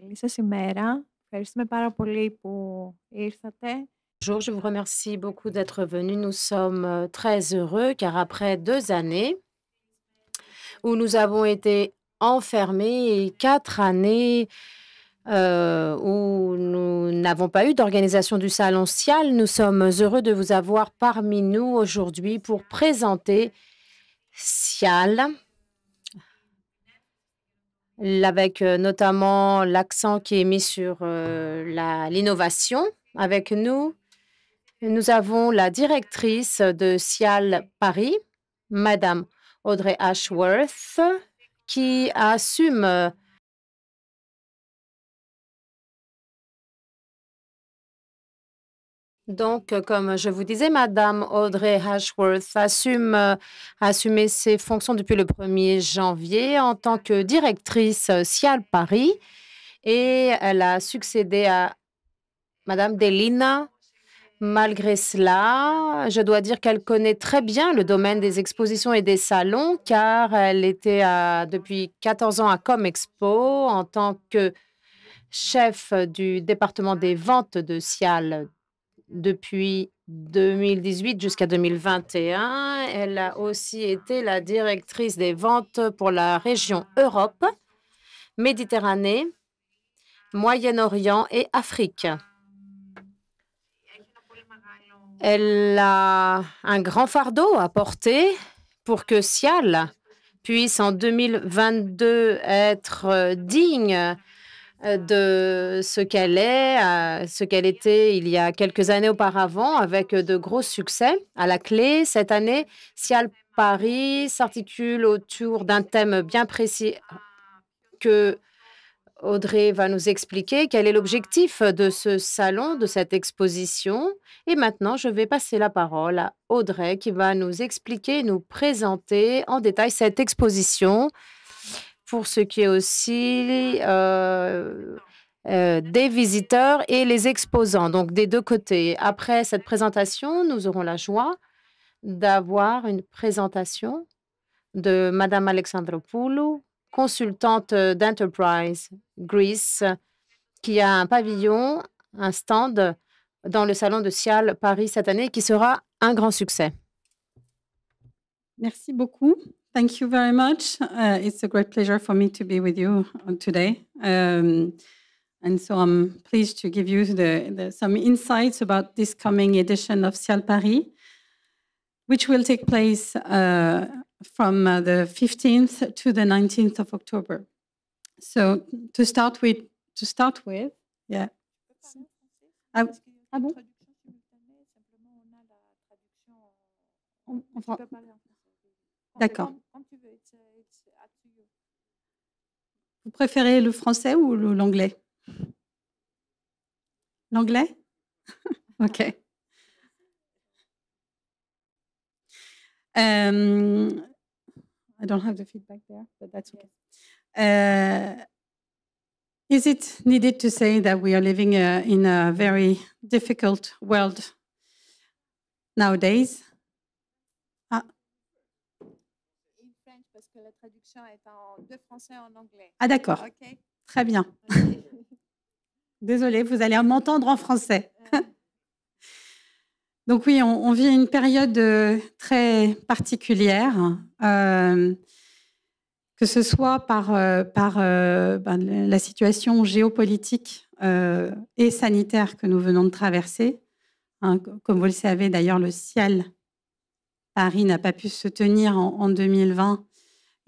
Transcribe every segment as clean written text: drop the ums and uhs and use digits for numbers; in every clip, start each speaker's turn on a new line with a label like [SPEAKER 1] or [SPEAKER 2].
[SPEAKER 1] Καλή σας ημέρα. Ευχαριστούμε πάρα πολύ που ήρθατε.
[SPEAKER 2] Bonjour, je vous remercie beaucoup d'être venu. Nous sommes très heureux car après 2 années où nous avons été enfermés et 4 années où nous n'avons pas eu d'organisation du Salon Cial, nous sommes heureux de vous avoir parmi nous aujourd'hui pour présenter Cial, avec notamment l'accent qui est mis sur l'innovation. Avec nous, nous avons la directrice de Cial Paris, Madame Audrey Ashworth, qui assume donc, comme je vous disais, Madame Audrey Ashworth a assumé ses fonctions depuis le 1er janvier en tant que directrice Cial Paris et elle a succédé à Madame Delina. Malgré cela, je dois dire qu'elle connaît très bien le domaine des expositions et des salons car elle était depuis 14 ans à Comexpo en tant que chef du département des ventes de Cial depuis 2018 jusqu'à 2021. Elle a aussi été la directrice des ventes pour la région Europe, Méditerranée, Moyen-Orient et Afrique. Elle a un grand fardeau à porter pour que Cial puisse en 2022 être digne de ce qu'elle est, ce qu'elle était il y a quelques années auparavant, avec de gros succès. À la clé, cette année, Cial Paris s'articule autour d'un thème bien précis que Audrey va nous expliquer quel est l'objectif de ce salon, de cette exposition. Et maintenant, je vais passer la parole à Audrey qui va nous expliquer, nous présenter en détail cette exposition pour ce qui est aussi des visiteurs et les exposants, donc des deux côtés. Après cette présentation, nous aurons la joie d'avoir une présentation de Madame Alexandropoulou, consultante d'Enterprise Greece, qui a un pavillon, un stand dans le salon de Cial Paris cette année, qui sera un grand succès.
[SPEAKER 3] Merci beaucoup. Thank you very much. It's a great pleasure for me to be with you today. And so I'm pleased to give you some insights about this coming edition of Cial Paris, which will take place from the 15th to the 19th of October. So to start with, yeah. Ah bon? D'accord. Vous préférez le français ou l'anglais? L'anglais? OK. I don't have the feedback there, but that's okay. Is it needed to say that we are living in a very difficult world nowadays?
[SPEAKER 1] Parce que la traduction est de français en anglais.
[SPEAKER 3] Ah d'accord,
[SPEAKER 1] Okay.
[SPEAKER 3] Très bien. Désolée, vous allez m'entendre en français. Donc oui, on vit une période très particulière, que ce soit par la situation géopolitique et sanitaire que nous venons de traverser. Comme vous le savez, d'ailleurs, le Cial Paris n'a pas pu se tenir en 2020.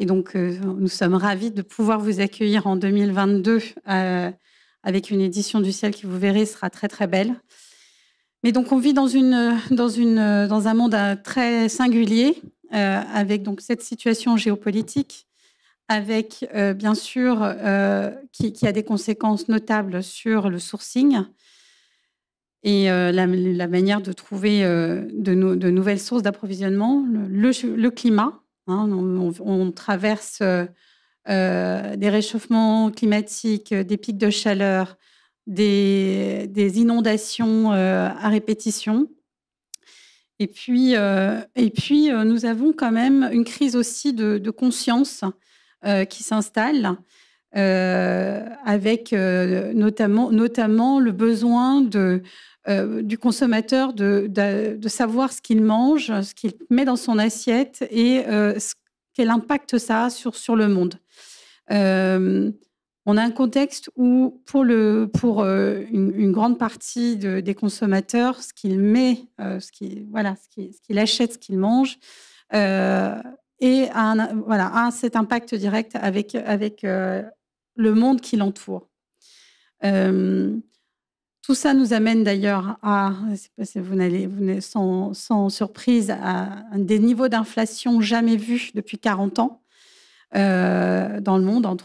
[SPEAKER 3] Et donc, nous sommes ravis de pouvoir vous accueillir en 2022 avec une édition du Cial qui, vous verrez, sera très, très belle. Mais donc, on vit dans un monde très singulier avec donc, cette situation géopolitique, avec, bien sûr, qui a des conséquences notables sur le sourcing et la manière de trouver de nouvelles sources d'approvisionnement, le climat. On traverse des réchauffements climatiques, des pics de chaleur, des inondations à répétition. Et puis, nous avons quand même une crise aussi de conscience qui s'installe avec notamment le besoin du consommateur de savoir ce qu'il mange, ce qu'il met dans son assiette et quel impact ça a sur le monde. On a un contexte où, pour une grande partie des consommateurs, ce qu'il met, ce qu'il achète, ce qu'il mange, et a cet impact direct avec le monde qui l'entoure. Tout ça nous amène d'ailleurs sans surprise, à des niveaux d'inflation jamais vus depuis 40 ans dans le monde, en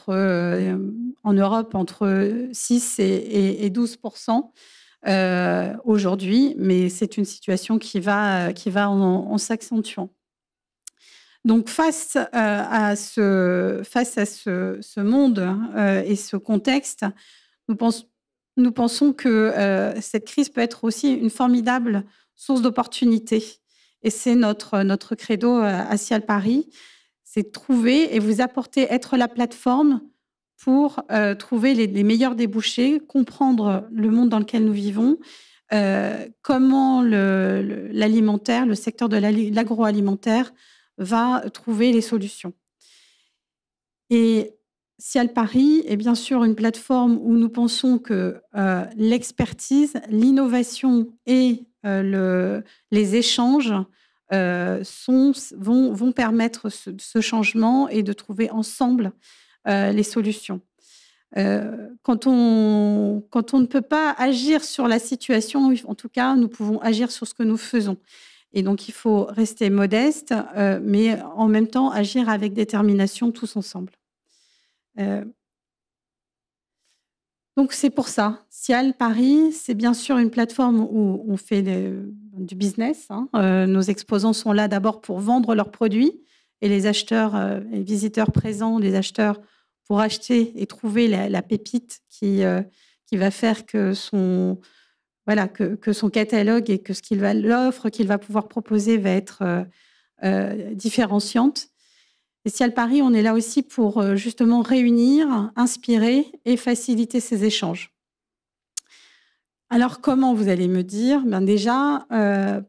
[SPEAKER 3] Europe entre 6 et 12% aujourd'hui, mais c'est une situation qui va en s'accentuant. Donc, face à ce monde et ce contexte, nous pensons que cette crise peut être aussi une formidable source d'opportunités. Et c'est notre credo à Cial Paris, c'est trouver et vous apporter, être la plateforme pour trouver les meilleurs débouchés, comprendre le monde dans lequel nous vivons, comment l'alimentaire, le secteur de l'agroalimentaire va trouver les solutions. Et Cial Paris est bien sûr une plateforme où nous pensons que l'expertise, l'innovation et les échanges vont permettre ce changement et de trouver ensemble les solutions. Quand on ne peut pas agir sur la situation, en tout cas, nous pouvons agir sur ce que nous faisons. Et donc, il faut rester modeste, mais en même temps agir avec détermination tous ensemble. Donc, c'est pour ça. Cial Paris, c'est bien sûr une plateforme où on fait du business. Nos exposants sont là d'abord pour vendre leurs produits et les acheteurs, les visiteurs présents, les acheteurs pour acheter et trouver la pépite qui va faire que son catalogue et que l'offre qu'il va pouvoir proposer va être différenciante. Et Cial Paris, on est là aussi pour justement réunir, inspirer et faciliter ces échanges. Alors, comment, vous allez me dire? Bien déjà,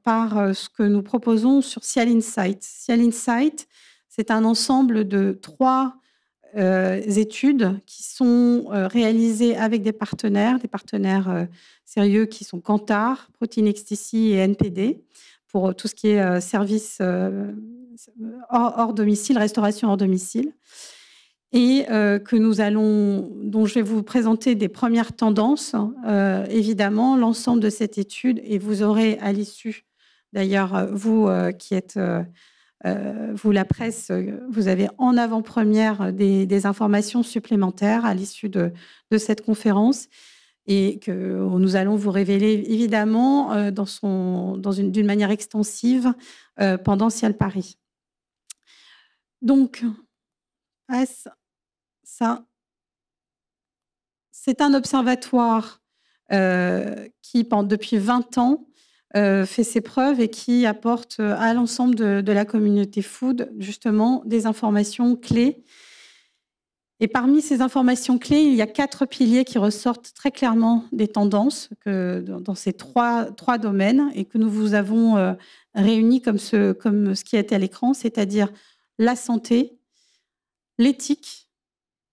[SPEAKER 3] par ce que nous proposons sur Cial Insight. Cial Insight, c'est un ensemble de 3 études qui sont réalisées avec des partenaires sérieux qui sont Kantar, Protein XTC et NPD, pour tout ce qui est service hors domicile, restauration hors domicile. Et dont je vais vous présenter des premières tendances, évidemment, l'ensemble de cette étude, et vous aurez à l'issue, d'ailleurs, vous qui êtes, vous la presse, vous avez en avant-première des informations supplémentaires à l'issue de cette conférence, et que nous allons vous révéler, évidemment, d'une manière extensive pendant Cial Paris. Donc, ça, c'est un observatoire qui, depuis 20 ans, fait ses preuves et qui apporte à l'ensemble de la communauté food, justement, des informations clés. Et parmi ces informations clés, il y a 4 piliers qui ressortent très clairement des tendances dans ces trois domaines et que nous vous avons réunis comme ce qui est à l'écran, c'est-à-dire la santé, l'éthique,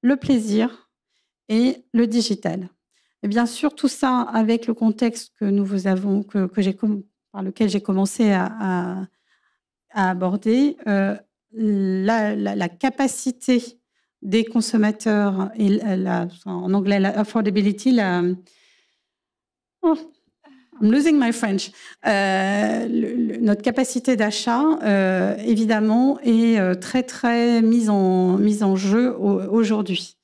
[SPEAKER 3] le plaisir et le digital. Et bien sûr, tout ça avec le contexte par lequel j'ai commencé à aborder, la capacité des consommateurs et en anglais la affordability, I'm losing my French. Notre capacité d'achat, évidemment, est très très mise en jeu aujourd'hui.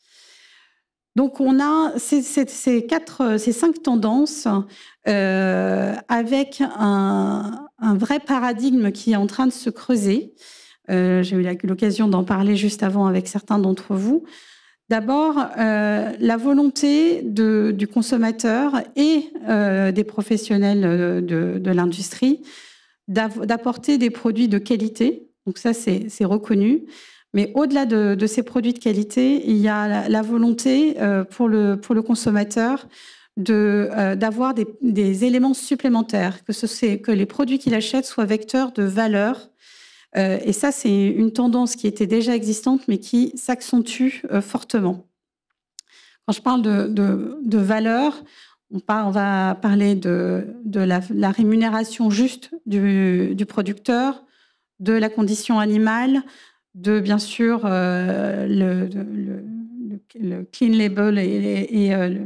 [SPEAKER 3] Donc, on a ces 5 tendances avec un vrai paradigme qui est en train de se creuser. J'ai eu l'occasion d'en parler juste avant avec certains d'entre vous. D'abord, la volonté du consommateur et des professionnels de l'industrie d'apporter des produits de qualité. Donc ça, c'est reconnu. Mais au-delà de ces produits de qualité, il y a la volonté pour le consommateur d'avoir des éléments supplémentaires, que les produits qu'il achète soient vecteurs de valeur. Et ça, c'est une tendance qui était déjà existante, mais qui s'accentue fortement. Quand je parle de valeur, on va parler de la rémunération juste du producteur, de la condition animale, de bien sûr le clean label et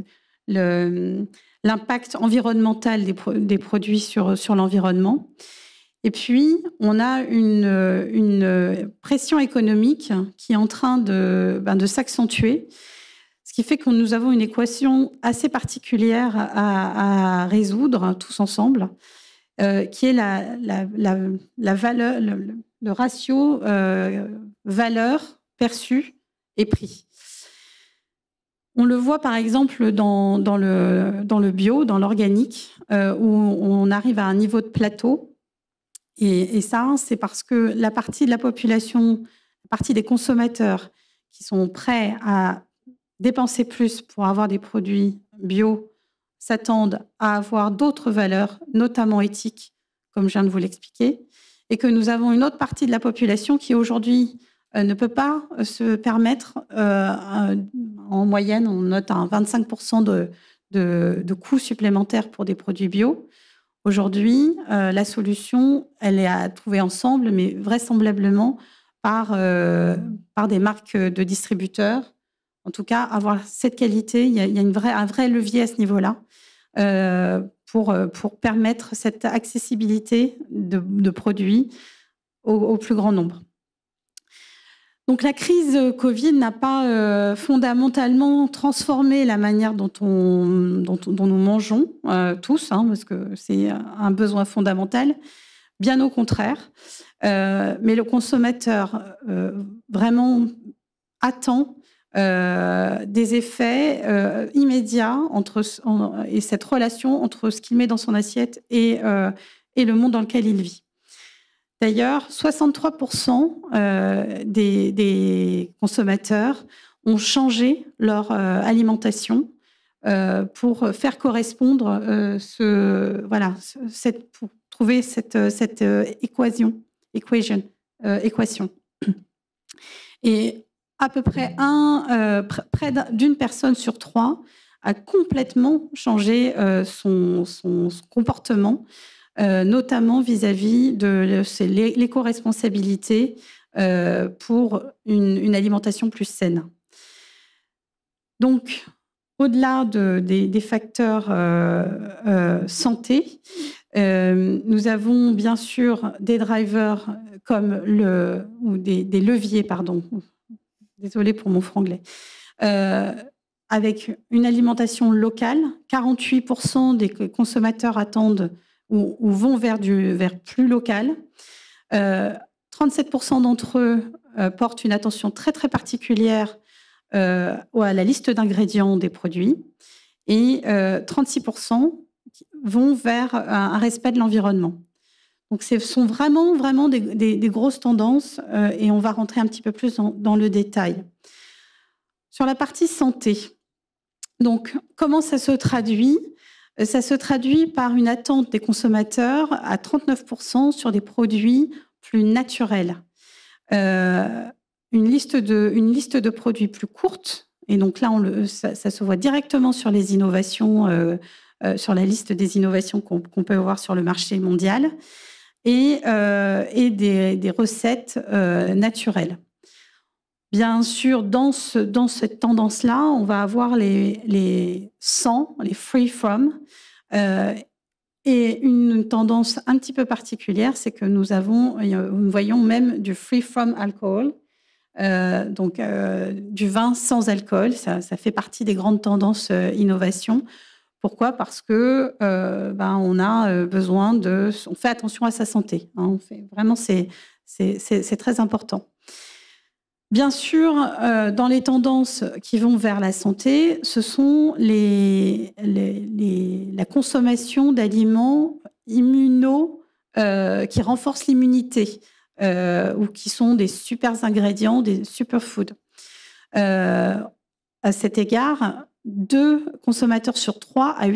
[SPEAKER 3] l'impact environnemental des produits sur l'environnement. Et puis, on a une pression économique qui est en train de s'accentuer, ce qui fait que nous avons une équation assez particulière à résoudre tous ensemble, qui est la valeur, le ratio valeur perçue et prix. On le voit par exemple dans le bio, dans l'organique, où on arrive à un niveau de plateau. Et ça, c'est parce que la partie de la population, la partie des consommateurs qui sont prêts à dépenser plus pour avoir des produits bio s'attendent à avoir d'autres valeurs, notamment éthiques, comme je viens de vous l'expliquer, et que nous avons une autre partie de la population qui aujourd'hui ne peut pas se permettre, en moyenne, on note un 25% de coûts supplémentaires pour des produits bio. Aujourd'hui, la solution, elle est à trouver ensemble, mais vraisemblablement par des marques de distributeurs. En tout cas, avoir cette qualité, il y a un vrai levier à ce niveau-là pour permettre cette accessibilité de produits au plus grand nombre. Donc la crise Covid n'a pas fondamentalement transformé la manière dont nous mangeons tous, parce que c'est un besoin fondamental, bien au contraire. Mais le consommateur vraiment attend des effets immédiats et cette relation entre ce qu'il met dans son assiette et le monde dans lequel il vit. D'ailleurs, 63% des consommateurs ont changé leur alimentation pour faire correspondre pour trouver cette équation. Et à peu près près d'une personne sur 3 a complètement changé son comportement, notamment vis-à-vis de l'éco-responsabilité pour une alimentation plus saine. Donc, au-delà des facteurs santé, nous avons bien sûr des drivers comme ou des leviers, pardon. Désolée pour mon franglais. Avec une alimentation locale, 48% des consommateurs attendent ou vont vers plus local. 37% d'entre eux portent une attention très, très particulière à la liste d'ingrédients des produits. Et 36% vont vers un respect de l'environnement. Donc, ce sont vraiment des grosses tendances et on va rentrer un petit peu plus dans le détail. Sur la partie santé, donc, comment ça se traduit ? Ça se traduit par une attente des consommateurs à 39% sur des produits plus naturels. Une liste de produits plus courte, et donc là, ça se voit directement sur les innovations, sur la liste des innovations qu'on peut voir sur le marché mondial, et des recettes naturelles. Bien sûr, dans cette tendance-là, on va avoir les sans, les free from, et une tendance un petit peu particulière, c'est que nous voyons même du free from alcohol, donc du vin sans alcool. Ça fait partie des grandes tendances innovation. Pourquoi ? Parce que on a besoin on fait attention à sa santé. Vraiment, c'est très important. Bien sûr, dans les tendances qui vont vers la santé, ce sont la consommation d'aliments immuno qui renforcent l'immunité, ou qui sont des super ingrédients, des superfoods. À cet égard, 2 consommateurs sur 3 à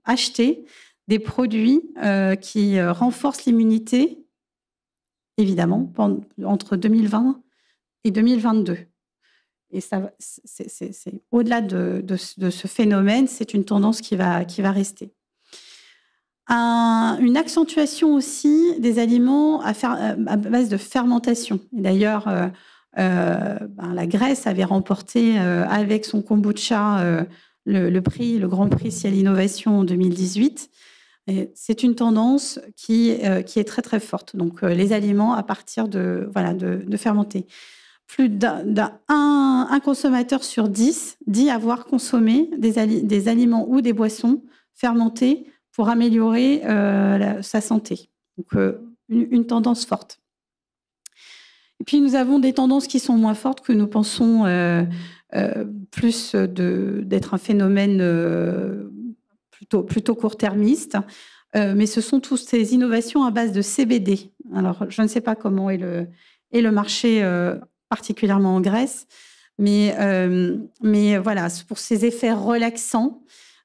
[SPEAKER 3] acheter des produits qui renforcent l'immunité, évidemment, entre 2020 et 2022. Et ça, c'est au-delà de ce phénomène, c'est une tendance qui va rester. Une accentuation aussi des aliments à base de fermentation. Et d'ailleurs, la Grèce avait remporté avec son kombucha le Grand Prix Ciel Innovation en 2018. Et c'est une tendance qui est très très forte. Donc les aliments à partir de fermenter. Plus un consommateur sur 10 dit avoir consommé des aliments ou des boissons fermentés pour améliorer sa santé. Donc, une tendance forte. Et puis, nous avons des tendances qui sont moins fortes, que nous pensons plus d'être un phénomène plutôt court-termiste. Mais ce sont toutes ces innovations à base de CBD. Alors, je ne sais pas comment est le marché, particulièrement en Grèce, mais voilà, pour ces effets relaxants,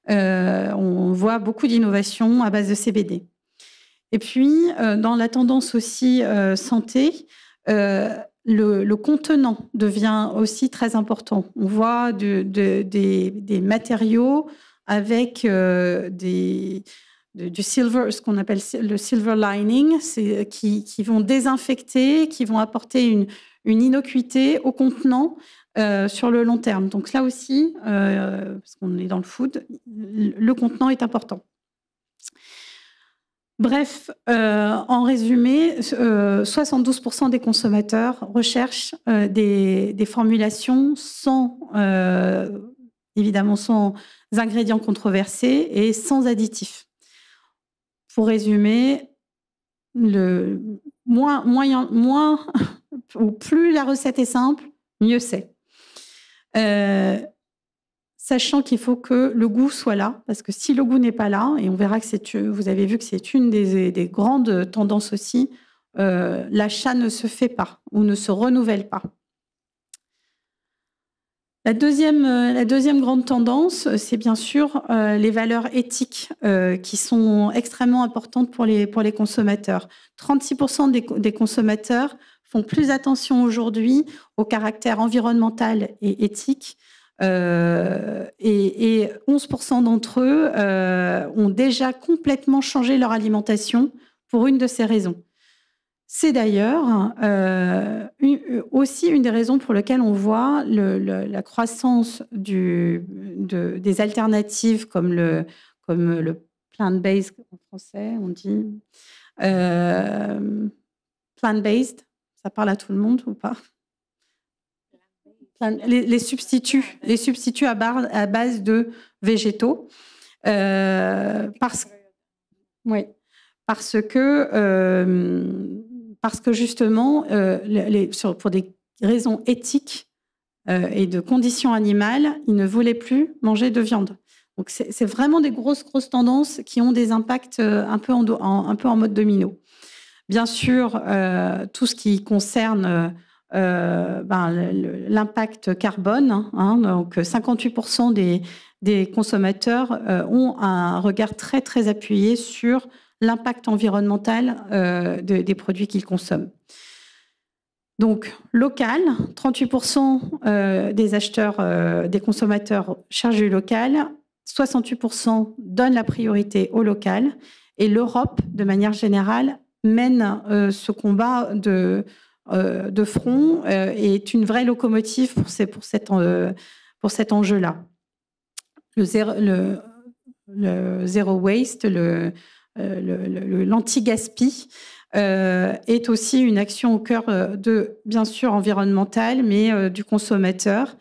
[SPEAKER 3] on voit beaucoup d'innovations à base de CBD. Et puis, dans la tendance aussi santé, le contenant devient aussi très important. On voit des matériaux avec du silver, ce qu'on appelle le silver lining, qui vont désinfecter, qui vont apporter une innocuité au contenant sur le long terme. Donc là aussi, parce qu'on est dans le food, le contenant est important. Bref, en résumé, 72% des consommateurs recherchent des formulations évidemment sans ingrédients controversés et sans additifs. Pour résumer, plus la recette est simple, mieux c'est. Sachant qu'il faut que le goût soit là, parce que si le goût n'est pas là, et on verra que vous avez vu que c'est une des grandes tendances aussi, l'achat ne se fait pas ou ne se renouvelle pas. La deuxième grande tendance, c'est bien sûr les valeurs éthiques qui sont extrêmement importantes pour les consommateurs. 36% des consommateurs font plus attention aujourd'hui au caractère environnemental et éthique. Et 11% d'entre eux ont déjà complètement changé leur alimentation pour une de ces raisons. C'est d'ailleurs aussi une des raisons pour lesquelles on voit la croissance des alternatives comme le plant-based, en français on dit plant-based, ça parle à tout le monde ou pas? Les substituts à base de végétaux, parce que justement, pour des raisons éthiques et de conditions animales, ils ne voulaient plus manger de viande. Donc c'est vraiment des grosses tendances qui ont des impacts un peu en mode domino. Bien sûr, tout ce qui concerne l'impact carbone, donc 58% des consommateurs ont un regard très très appuyé sur l'impact environnemental des produits qu'ils consomment. Donc local, 38% des acheteurs, des consommateurs cherchent du local, 68% donnent la priorité au local, et l'Europe, de manière générale, mène ce combat de front est une vraie locomotive pour cet enjeu-là. Le zéro waste, l'anti-gaspi est aussi une action au cœur bien sûr environnementale, mais du consommateur.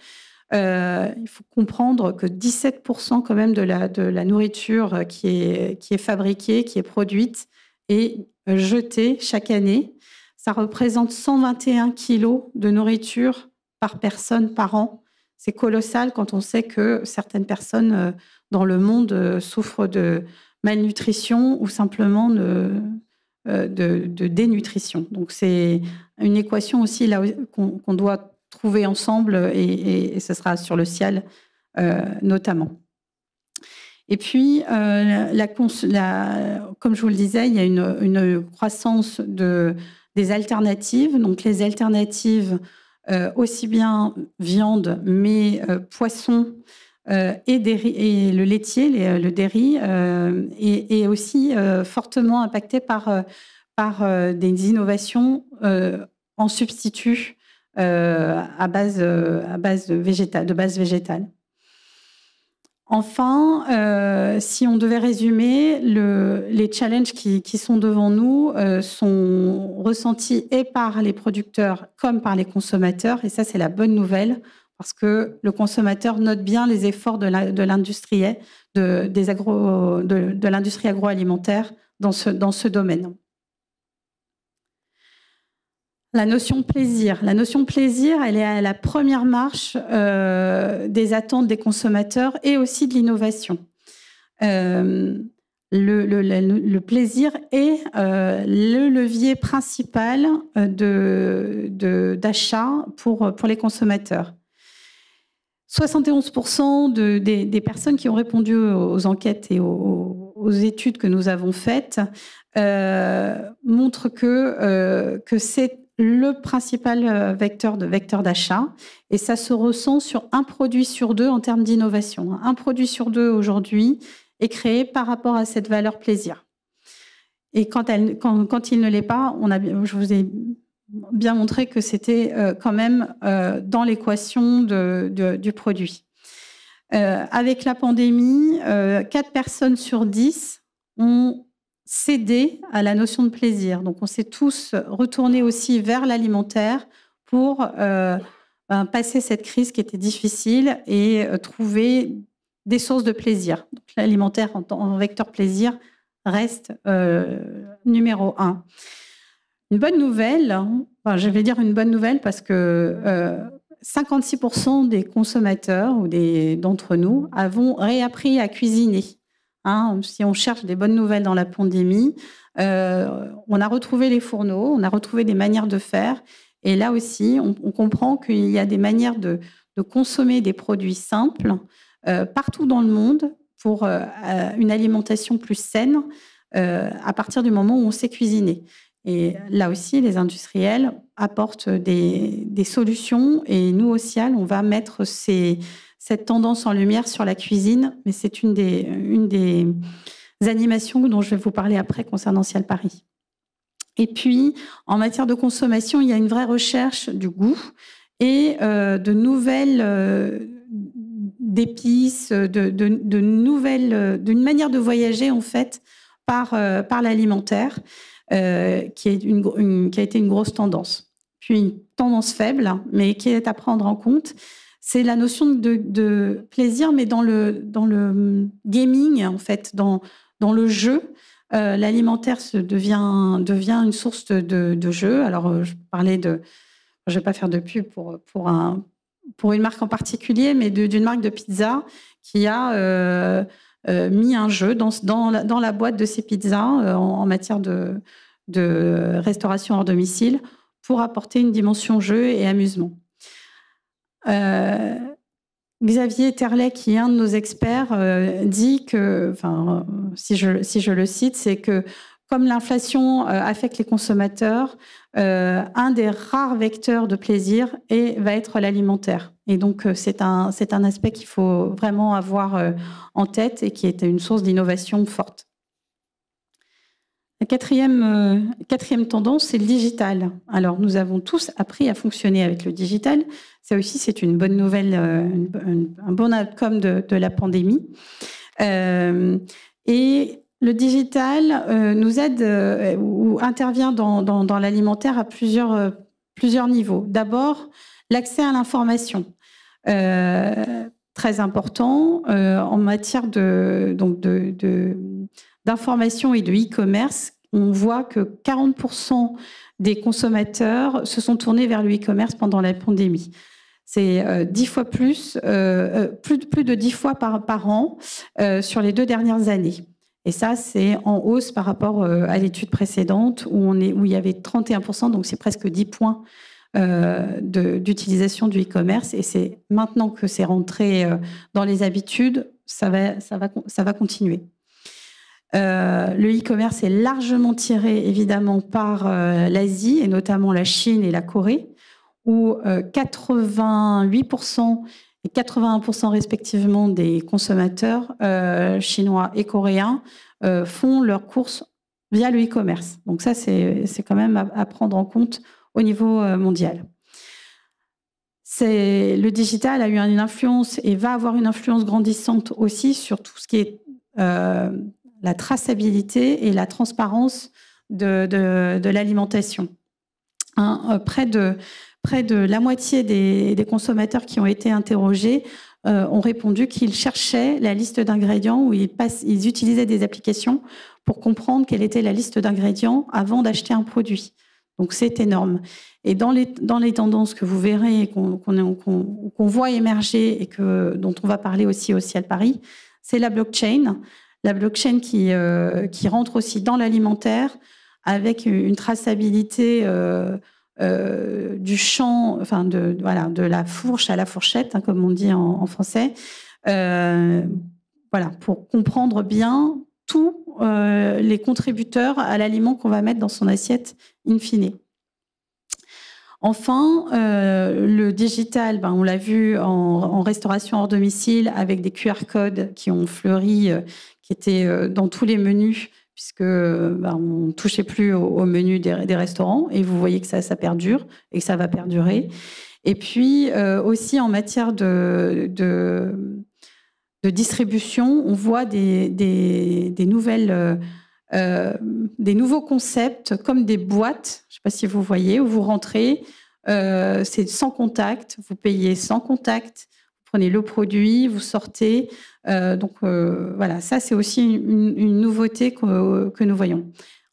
[SPEAKER 3] Il faut comprendre que 17% quand même de la nourriture qui est fabriquée, qui est produite, est jetée chaque année. Ça représente 121 kilos de nourriture par personne par an. C'est colossal quand on sait que certaines personnes dans le monde souffrent de malnutrition ou simplement de dénutrition. Donc, c'est une équation aussi là qu'on doit trouver ensemble et ce sera sur le CIAL notamment. Et puis, comme je vous le disais, il y a une croissance des alternatives. Donc, les alternatives, aussi bien viande, mais poisson et le laitier, le dairy, est aussi fortement impacté par des innovations en substitut à base végétale. Enfin, si on devait résumer, les challenges qui sont devant nous sont ressentis et par les producteurs comme par les consommateurs. Et ça, c'est la bonne nouvelle, parce que le consommateur note bien les efforts de l'industrie agroalimentaire dans ce domaine. La notion de plaisir. La notion de plaisir, elle est à la première marche des attentes des consommateurs et aussi de l'innovation. Le plaisir est le levier principal d'achat pour les consommateurs. 71% des personnes qui ont répondu aux enquêtes et aux études que nous avons faites montrent que c'est le principal vecteur d'achat, et ça se ressent sur un produit sur deux en termes d'innovation. Un produit sur deux aujourd'hui est créé par rapport à cette valeur plaisir. Et quand il ne l'est pas, je vous ai bien montré que c'était quand même dans l'équation du produit. Avec la pandémie, 4 personnes sur 10 ont céder à la notion de plaisir. Donc, on s'est tous retournés aussi vers l'alimentaire pour passer cette crise qui était difficile et trouver des sources de plaisir. Donc, l'alimentaire en vecteur plaisir reste numéro 1. Une bonne nouvelle, je vais dire une bonne nouvelle parce que 56% des consommateurs ou d'entre nous avons réappris à cuisiner. Si on cherche des bonnes nouvelles dans la pandémie, on a retrouvé les fourneaux, on a retrouvé des manières de faire. Et là aussi, on comprend qu'il y a des manières de consommer des produits simples partout dans le monde pour une alimentation plus saine à partir du moment où on sait cuisiner. Et là aussi, les industriels apportent des solutions. Et nous, au CIAL, on va mettre cette tendance en lumière sur la cuisine, mais c'est une des animations dont je vais vous parler après concernant CIAL Paris. Et puis, en matière de consommation, il y a une vraie recherche du goût et de nouvelles d'épices, d'une manière de voyager en fait par l'alimentaire, qui a été une grosse tendance. Puis une tendance faible, mais qui est à prendre en compte, c'est la notion de plaisir, mais dans le gaming, en fait, dans le jeu. L'alimentaire devient une source de jeu. Alors, je ne vais pas faire de pub pour une marque en particulier, mais d'une marque de pizza qui a mis un jeu dans la boîte de ses pizzas en matière de restauration hors domicile pour apporter une dimension jeu et amusement. Xavier Terlet, qui est un de nos experts, dit que, si je le cite, c'est que comme l'inflation affecte les consommateurs, un des rares vecteurs de plaisir va être l'alimentaire. Et donc, c'est un aspect qu'il faut vraiment avoir en tête et qui est une source d'innovation forte. La quatrième tendance, c'est le digital. Alors, nous avons tous appris à fonctionner avec le digital. Ça aussi, c'est une bonne nouvelle, un bon outcome de la pandémie. Et le digital nous aide ou intervient dans l'alimentaire à plusieurs niveaux. D'abord, l'accès à l'information. Très important en matière d'information et de e-commerce. On voit que 40% des consommateurs se sont tournés vers le e-commerce pendant la pandémie. C'est 10 fois plus de 10 fois par an sur les 2 dernières années. Et ça, c'est en hausse par rapport à l'étude précédente où il y avait 31%, donc c'est presque 10 points d'utilisation du e-commerce. Et c'est maintenant que c'est rentré dans les habitudes, ça va continuer. Le e-commerce est largement tiré évidemment par l'Asie et notamment la Chine et la Corée, où 88% et 81% respectivement des consommateurs chinois et coréens font leurs courses via le e-commerce. Donc ça, c'est quand même à prendre en compte au niveau mondial. Le digital a eu une influence et va avoir une influence grandissante aussi sur tout ce qui est la traçabilité et la transparence de l'alimentation. Près de la moitié des consommateurs qui ont été interrogés ont répondu qu'ils cherchaient la liste d'ingrédients ou ils utilisaient des applications pour comprendre quelle était la liste d'ingrédients avant d'acheter un produit. Donc, c'est énorme. Et dans les tendances que vous verrez, qu'on voit émerger et dont on va parler aussi au Ciel Paris, c'est la blockchain. La blockchain qui rentre aussi dans l'alimentaire avec une traçabilité du champ, enfin de la fourche à la fourchette, hein, comme on dit en français, pour comprendre bien tous les contributeurs à l'aliment qu'on va mettre dans son assiette in fine. Enfin, le digital, on l'a vu en restauration hors domicile avec des QR codes qui ont fleuri, qui étaient dans tous les menus, puisque on ne touchait plus au menu des restaurants. Et vous voyez que ça perdure et que ça va perdurer. Et puis aussi en matière de distribution, on voit des nouveaux concepts comme des boîtes, je ne sais pas si vous voyez, où vous rentrez, c'est sans contact, vous payez sans contact, vous prenez le produit, vous sortez. Voilà, ça c'est aussi une nouveauté que nous voyons.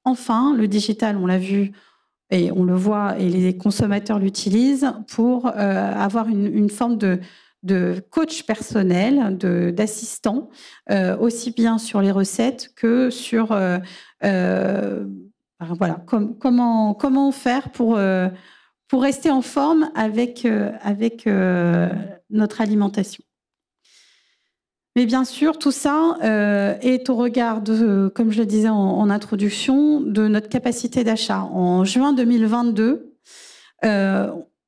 [SPEAKER 3] Enfin, le digital, on l'a vu et on le voit et les consommateurs l'utilisent pour avoir une forme de coach personnel, d'assistant, aussi bien sur les recettes que sur comment faire pour rester en forme avec notre alimentation. Mais bien sûr, tout ça est au regard comme je le disais en introduction, de notre capacité d'achat. En juin 2022,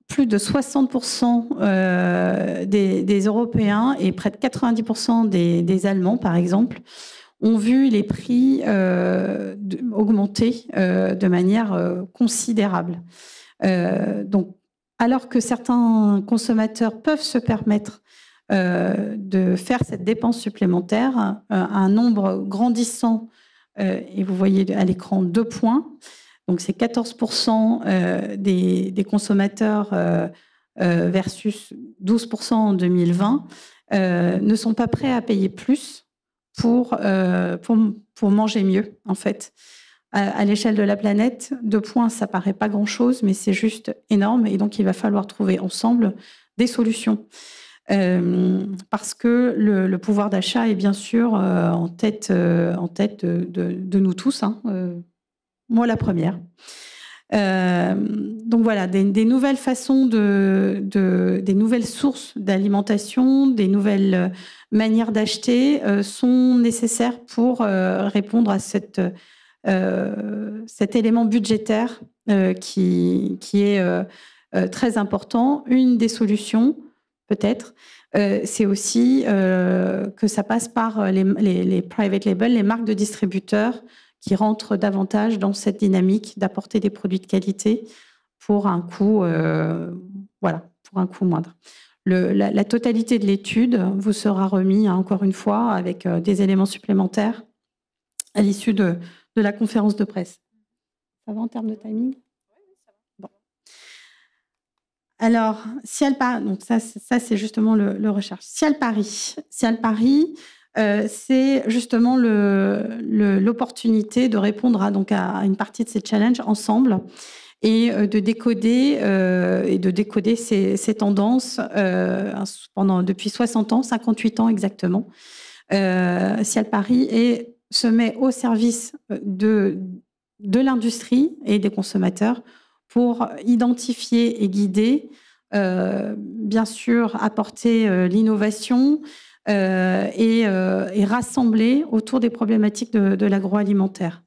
[SPEAKER 3] plus de 60% des Européens et près de 90% des Allemands, par exemple, ont vu les prix augmenter de manière considérable. Donc, alors que certains consommateurs peuvent se permettre de faire cette dépense supplémentaire, un nombre grandissant, et vous voyez à l'écran 2 points, donc c'est 14% des consommateurs versus 12% en 2020, ne sont pas prêts à payer plus pour manger mieux, en fait. À l'échelle de la planète, 2 points, ça paraît pas grand-chose, mais c'est juste énorme. Et donc, il va falloir trouver ensemble des solutions. Parce que le pouvoir d'achat est bien sûr en tête de nous tous, hein, moi la première. Donc voilà, des nouvelles façons des nouvelles sources d'alimentation, des nouvelles manières d'acheter sont nécessaires pour répondre à cet élément budgétaire qui est très important. Une des solutions, peut-être, c'est aussi que ça passe par les private labels, les marques de distributeurs qui rentrent davantage dans cette dynamique d'apporter des produits de qualité pour un coût, moindre. La totalité de l'étude vous sera remise, encore une fois, avec des éléments supplémentaires à l'issue de la conférence de presse. Ça va en termes de timing ? Bon. Alors, Ciel Paris, donc ça c'est justement le recherche. Ciel Paris, c'est justement l'opportunité de répondre à une partie de ces challenges ensemble et de décoder ces tendances depuis 60 ans, 58 ans exactement. Ciel Paris est se met au service de l'industrie et des consommateurs pour identifier et guider, bien sûr, apporter l'innovation et rassembler autour des problématiques de l'agroalimentaire.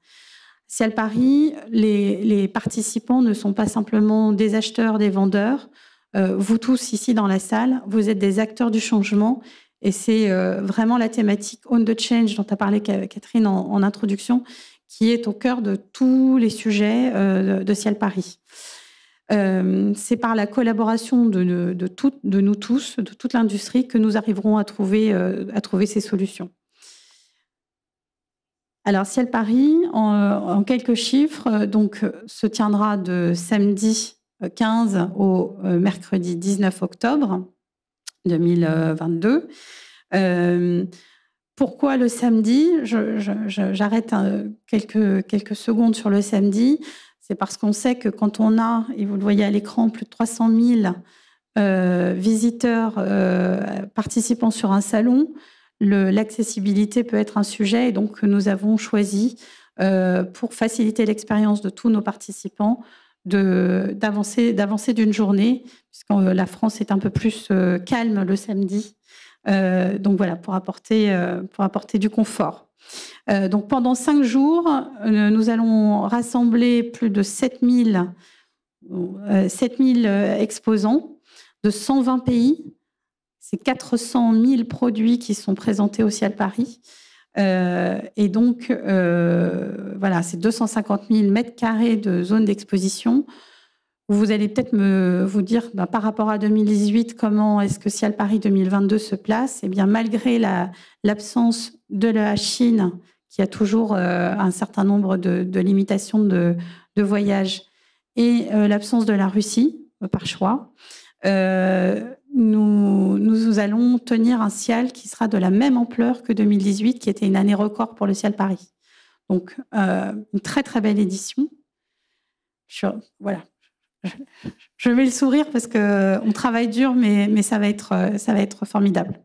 [SPEAKER 3] Ciel Paris, les participants ne sont pas simplement des acheteurs, des vendeurs. Vous tous ici dans la salle, vous êtes des acteurs du changement et c'est vraiment la thématique On the Change dont a parlé Catherine en introduction qui est au cœur de tous les sujets de Ciel Paris. C'est par la collaboration de nous tous, de toute l'industrie, que nous arriverons à trouver ces solutions. Alors, Ciel Paris, en quelques chiffres, donc, se tiendra de samedi 15 au mercredi 19 octobre 2022. Pourquoi le samedi? J'arrête quelques secondes sur le samedi. C'est parce qu'on sait que quand on a, et vous le voyez à l'écran, plus de 300 000 visiteurs participants sur un salon, l'accessibilité peut être un sujet. Et donc, nous avons choisi, pour faciliter l'expérience de tous nos participants, d'avancer d'une journée, puisque la France est un peu plus calme le samedi. Donc voilà, pour apporter du confort. Donc pendant 5 jours, nous allons rassembler plus de 7000 exposants de 120 pays. C'est 400 000 produits qui sont présentés au Ciel Paris. Et donc, voilà, c'est 250 000 mètres carrés de zone d'exposition. Vous allez peut-être vous dire, par rapport à 2018, comment est-ce que Ciel Paris 2022 se place? Eh bien, malgré l'absence de la Chine, qui a toujours un certain nombre de limitations de voyage, et l'absence de la Russie, par choix, nous allons tenir un Ciel qui sera de la même ampleur que 2018, qui était une année record pour le Ciel Paris. Donc, une très, très belle édition. Voilà. Je mets le sourire parce qu'on travaille dur, mais ça va être formidable.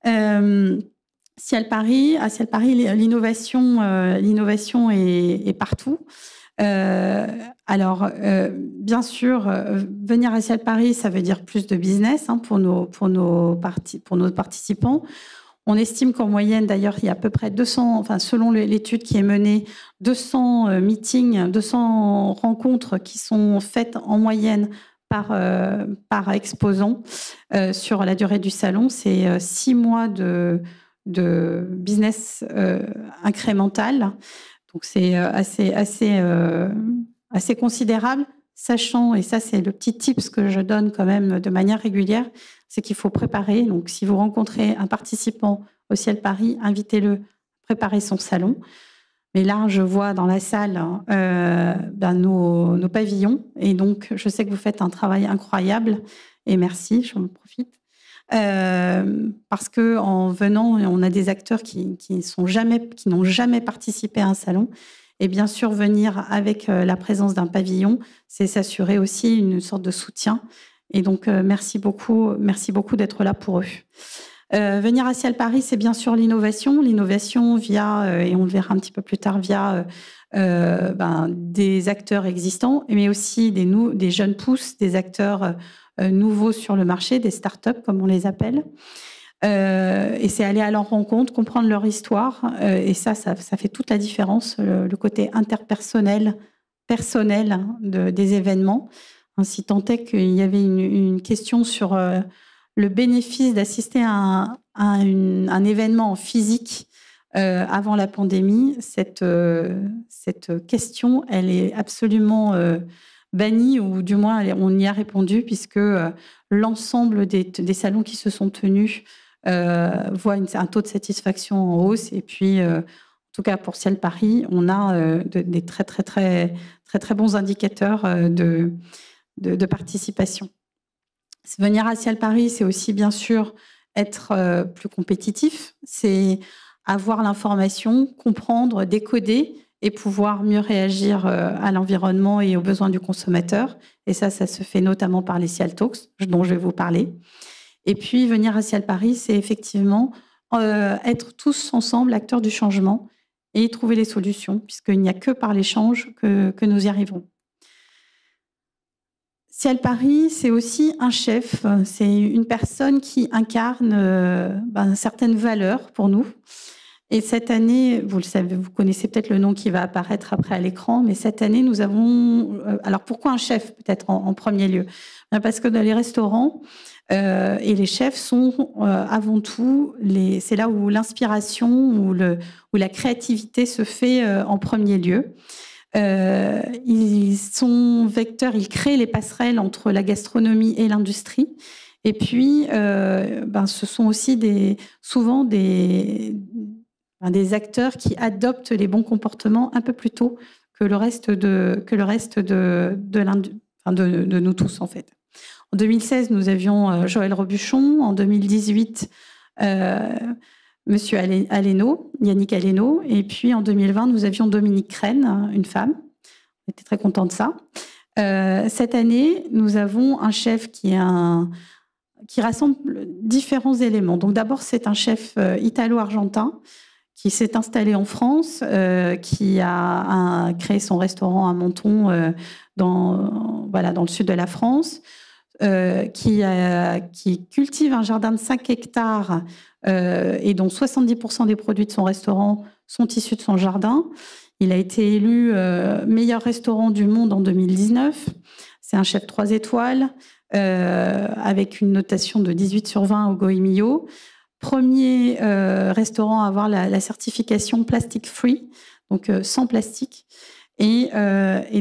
[SPEAKER 3] Ciel Paris, à Ciel Paris, l'innovation est partout. Alors, bien sûr, venir à Ciel Paris, ça veut dire plus de business pour nos participants. On estime qu'en moyenne, d'ailleurs, il y a à peu près 200, enfin, selon l'étude qui est menée, 200 meetings, 200 rencontres qui sont faites en moyenne par exposant sur la durée du salon. C'est 6 mois de business incrémental. Donc, c'est assez considérable, sachant, et ça, c'est le petit tips que je donne quand même de manière régulière, c'est qu'il faut préparer. Donc, si vous rencontrez un participant au Ciel Paris, invitez-le à préparer son salon. Mais là, je vois dans la salle nos pavillons. Et donc, je sais que vous faites un travail incroyable. Et merci, j'en profite. Parce qu'en venant, on a des acteurs qui n'ont jamais participé à un salon. Et bien sûr, venir avec la présence d'un pavillon, c'est s'assurer aussi une sorte de soutien. Et donc, merci beaucoup d'être là pour eux. Venir à Ciel Paris, c'est bien sûr l'innovation via, et on le verra un petit peu plus tard, via des acteurs existants, mais aussi des jeunes pousses, des acteurs nouveaux sur le marché, des startups comme on les appelle. Et c'est aller à leur rencontre, comprendre leur histoire, et ça fait toute la différence, le côté personnel des événements. Si tant est qu'il y avait une question sur le bénéfice d'assister à un événement physique avant la pandémie, cette question, elle est absolument bannie, ou du moins on y a répondu, puisque l'ensemble des salons qui se sont tenus voient un taux de satisfaction en hausse. Et puis, en tout cas pour Ciel Paris, on a des très, très, très, très, très bons indicateurs de participation. Venir à Ciel Paris, c'est aussi bien sûr être plus compétitif, c'est avoir l'information, comprendre, décoder et pouvoir mieux réagir à l'environnement et aux besoins du consommateur. Et ça se fait notamment par les Ciel Talks, dont je vais vous parler. Et puis, venir à Ciel Paris, c'est effectivement être tous ensemble acteurs du changement et trouver les solutions, puisqu'il n'y a que par l'échange que nous y arriverons. Ciel Paris, c'est aussi un chef, c'est une personne qui incarne certaines valeurs pour nous. Et cette année, vous le savez, vous connaissez peut-être le nom qui va apparaître après à l'écran, mais cette année, nous avons... alors, pourquoi un chef, peut-être en premier lieu? Parce que dans les restaurants, et les chefs sont avant tout... c'est là où l'inspiration, où la créativité se fait en premier lieu. Ils sont vecteurs, ils créent les passerelles entre la gastronomie et l'industrie. Et puis, ce sont aussi souvent des acteurs qui adoptent les bons comportements un peu plus tôt que le reste de nous tous, en fait. En 2016, nous avions Joël Robuchon. En 2018, Monsieur Aleno, Yannick Aleno. Et puis, en 2020, nous avions Dominique Crène, une femme. On était très contents de ça. Cette année, nous avons un chef qui rassemble différents éléments. Donc, d'abord, c'est un chef italo-argentin qui s'est installé en France, qui a créé son restaurant à Menton, dans le sud de la France, qui cultive un jardin de 5 hectares et dont 70% des produits de son restaurant sont issus de son jardin. Il a été élu meilleur restaurant du monde en 2019. C'est un chef 3 étoiles avec une notation de 18/20 au Goemio. Premier restaurant à avoir la certification plastic free, donc sans plastique. Et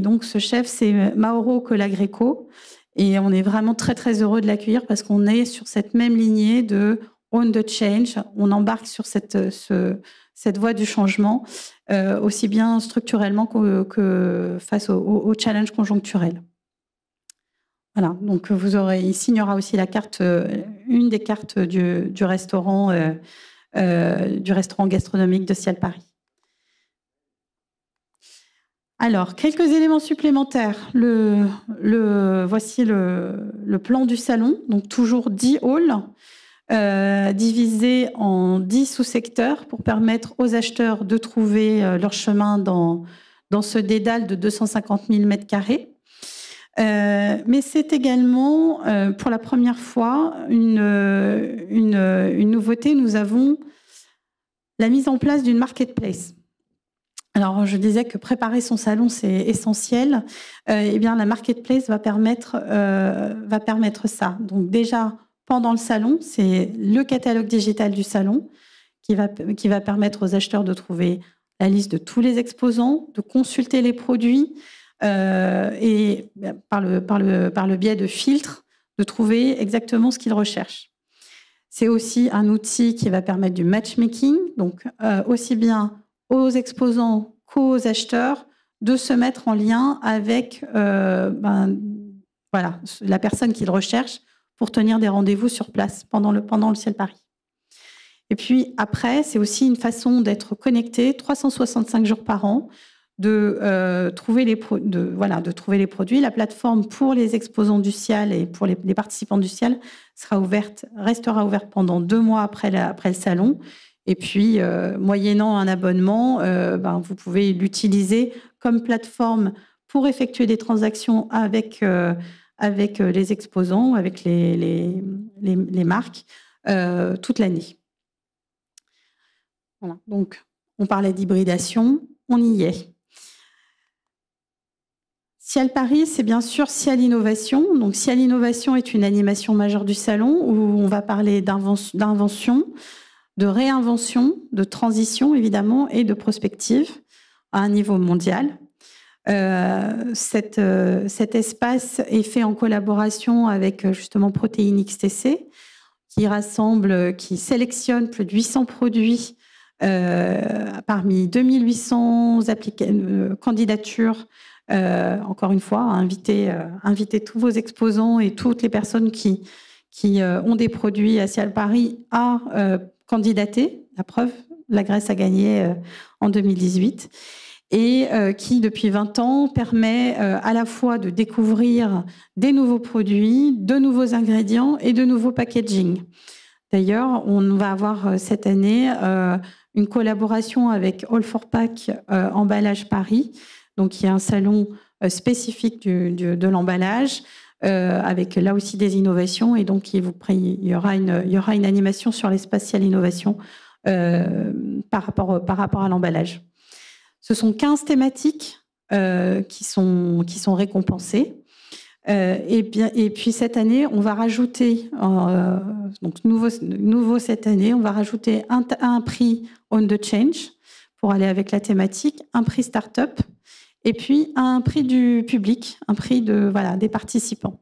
[SPEAKER 3] donc ce chef, c'est Mauro Colagreco. Et on est vraiment très, très heureux de l'accueillir parce qu'on est sur cette même lignée de Own the Change. On embarque sur cette voie du changement, aussi bien structurellement que face aux challenges conjoncturels. Voilà, donc il signera aussi la carte, une des cartes du restaurant gastronomique de Ciel Paris. Alors, quelques éléments supplémentaires. Voici le plan du salon, donc toujours 10 halls, divisés en 10 sous-secteurs pour permettre aux acheteurs de trouver leur chemin dans ce dédale de 250 000 m². Mais c'est également, pour la première fois, une nouveauté. Nous avons la mise en place d'une marketplace. Alors, je disais que préparer son salon, c'est essentiel. Eh bien, la marketplace va permettre ça. Donc, déjà, pendant le salon, c'est le catalogue digital du salon qui va permettre aux acheteurs de trouver la liste de tous les exposants, de consulter les produits et par le biais de filtres, de trouver exactement ce qu'ils recherchent. C'est aussi un outil qui va permettre du matchmaking, donc aussi bien aux exposants qu'aux acheteurs de se mettre en lien avec la personne qu'ils recherchent pour tenir des rendez-vous sur place pendant le Ciel Paris. Et puis après, c'est aussi une façon d'être connecté 365 jours par an, de trouver les produits. La plateforme pour les exposants du Ciel et pour les participants du Ciel restera ouverte pendant 2 mois après le salon. Et puis, moyennant un abonnement, vous pouvez l'utiliser comme plateforme pour effectuer des transactions avec les exposants, avec les marques, toute l'année. Voilà. Donc, on parlait d'hybridation, on y est. Ciel Paris, c'est bien sûr Ciel Innovation. Donc, Ciel Innovation est une animation majeure du salon où on va parler d'invention, de réinvention, de transition évidemment et de prospective à un niveau mondial. Cet espace est fait en collaboration avec justement Protéines XTC qui sélectionne plus de 800 produits parmi 2800 candidatures. Encore une fois, inviter tous vos exposants et toutes les personnes qui ont des produits à Ciel Paris à candidater. La preuve, la Grèce a gagné en 2018 et qui, depuis 20 ans, permet à la fois de découvrir des nouveaux produits, de nouveaux ingrédients et de nouveaux packaging. D'ailleurs, on va avoir cette année une collaboration avec All for Pack Emballage Paris, donc qui est un salon spécifique de l'emballage, avec là aussi des innovations. Et donc, il y aura une animation sur l'espace Ciel Innovation par rapport à l'emballage. Ce sont 15 thématiques qui sont récompensées. Et puis cette année, on va rajouter, donc nouveau cette année, on va rajouter un prix On the Change pour aller avec la thématique, un prix Startup, et puis un prix du public, un prix des participants.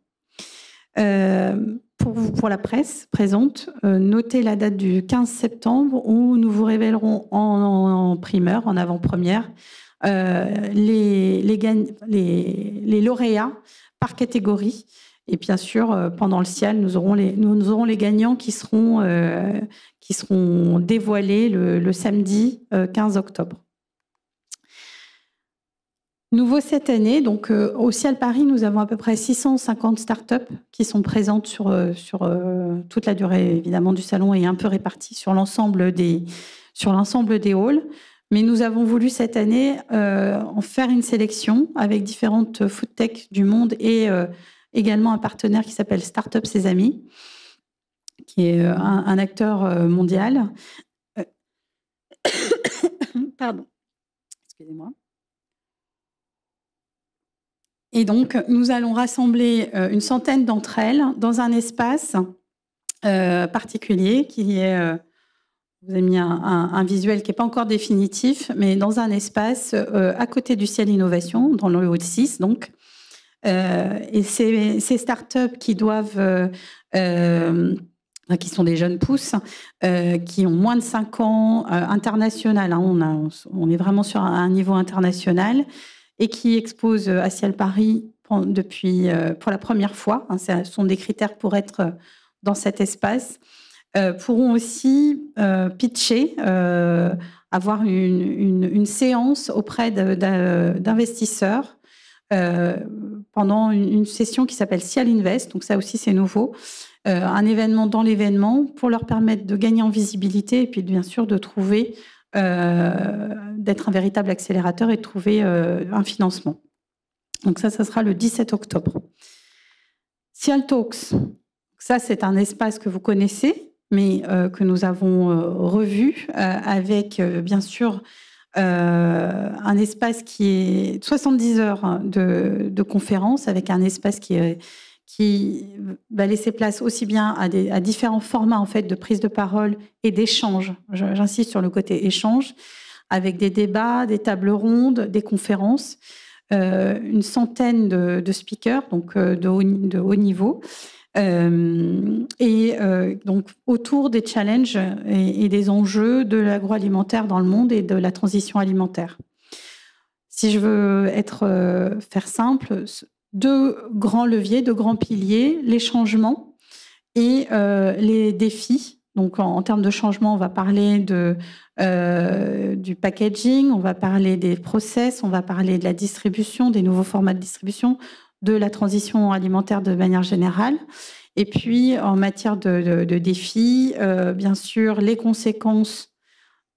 [SPEAKER 3] Pour la presse présente, notez la date du 15 septembre où nous vous révélerons en primeur, en avant-première, les lauréats par catégorie. Et bien sûr, pendant le CIAL, nous aurons les gagnants qui seront dévoilés le samedi 15 octobre. Nouveau cette année, donc au CIAL Paris, nous avons à peu près 650 startups qui sont présentes sur toute la durée évidemment du salon et un peu réparties sur l'ensemble des halls. Mais nous avons voulu cette année en faire une sélection avec différentes food tech du monde et également un partenaire qui s'appelle Startup Ses Amis, qui est un acteur mondial. Pardon, excusez-moi. Et donc, nous allons rassembler une centaine d'entre elles dans un espace particulier qui est... vous avez mis un visuel qui n'est pas encore définitif, mais dans un espace à côté du Ciel Innovation, dans le Hall 6, donc. Et ces startups qui doivent... qui sont des jeunes pousses, qui ont moins de 5 ans, international, hein, on est vraiment sur un niveau international, et qui exposent à Ciel Paris pour la première fois. Hein, ce sont des critères pour être dans cet espace. Pourront aussi pitcher, avoir une séance auprès d'investisseurs pendant une session qui s'appelle Ciel Invest. Donc ça aussi, c'est nouveau. Un événement dans l'événement pour leur permettre de gagner en visibilité et puis bien sûr de trouver... d'être un véritable accélérateur et de trouver un financement. Donc ça sera le 17 octobre. Cial Talks, ça c'est un espace que vous connaissez, mais que nous avons revu avec bien sûr un espace qui est 70 heures de conférence, avec un espace qui va laisser place aussi bien à différents formats en fait de prise de parole et d'échange. J'insiste sur le côté échange, avec des débats, des tables rondes, des conférences, une centaine de speakers, donc de haut niveau, donc autour des challenges et des enjeux de l'agroalimentaire dans le monde et de la transition alimentaire. Si je veux faire simple, 2 grands leviers, 2 grands piliers, les changements et les défis. Donc, en termes de changement, on va parler du packaging, on va parler des process, on va parler de la distribution, des nouveaux formats de distribution, de la transition alimentaire de manière générale. Et puis, en matière de défis, bien sûr, les conséquences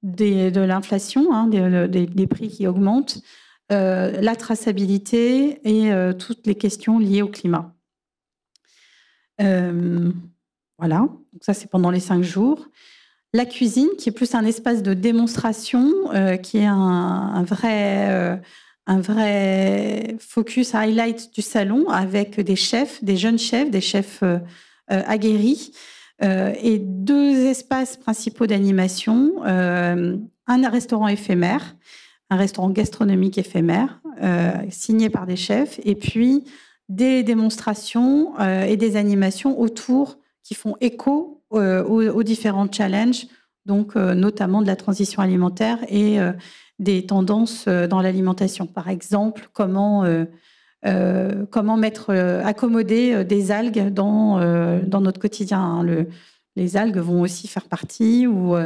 [SPEAKER 3] de l'inflation, hein, des prix qui augmentent, la traçabilité et toutes les questions liées au climat. Voilà, donc ça c'est pendant les 5 jours. La cuisine, qui est plus un espace de démonstration, qui est un vrai focus highlight du salon, avec des chefs, des jeunes chefs, des chefs aguerris, et 2 espaces principaux d'animation, un restaurant éphémère, un restaurant gastronomique éphémère, signé par des chefs, et puis des démonstrations et des animations autour qui font écho aux différents challenges, donc notamment de la transition alimentaire et des tendances dans l'alimentation. Par exemple, comment accommoder des algues dans notre quotidien, hein. Les algues vont aussi faire partie, ou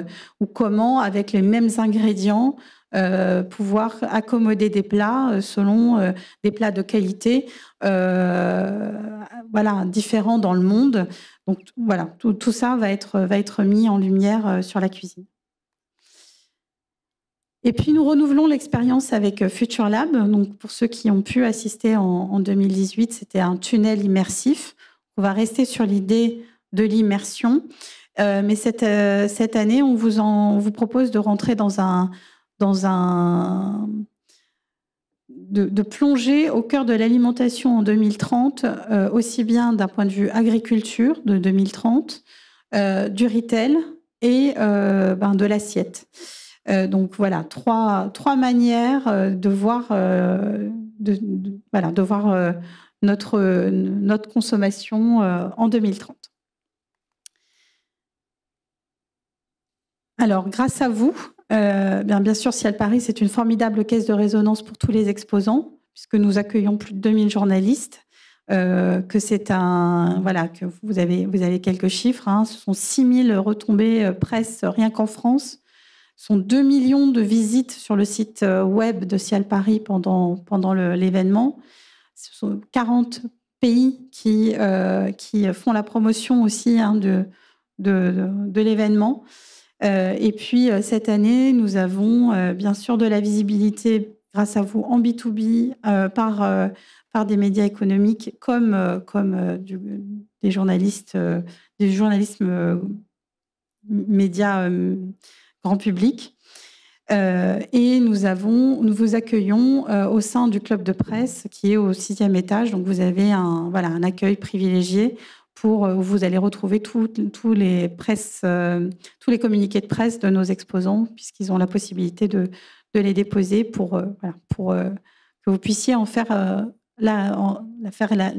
[SPEAKER 3] comment, avec les mêmes ingrédients, pouvoir accommoder des plats selon des plats de qualité, différents dans le monde. Donc voilà, tout ça va être mis en lumière sur la cuisine. Et puis, nous renouvelons l'expérience avec Future Lab. Donc, pour ceux qui ont pu assister en 2018, c'était un tunnel immersif. On va rester sur l'idée de l'immersion. Mais cette année, on vous propose de rentrer de plonger au cœur de l'alimentation en 2030, aussi bien d'un point de vue agriculture de 2030, du retail et de l'assiette. Donc voilà, trois manières de voir, de voir notre consommation en 2030. Alors, grâce à vous, bien sûr, Ciel Paris, c'est une formidable caisse de résonance pour tous les exposants, puisque nous accueillons plus de 2000 journalistes, que c'est que vous avez quelques chiffres, hein, ce sont 6000 retombées presse rien qu'en France, ce sont 2 millions de visites sur le site web de Ciel Paris pendant l'événement, ce sont 40 pays qui font la promotion aussi de l'événement. Et puis, cette année, nous avons bien sûr de la visibilité grâce à vous en B2B par des médias économiques comme des journalistes, du journalisme médias grand public. Et nous vous accueillons au sein du club de presse qui est au 6e étage. Donc, vous avez un accueil privilégié où vous allez retrouver tous les communiqués de presse de nos exposants, puisqu'ils ont la possibilité de les déposer pour que vous puissiez en faire la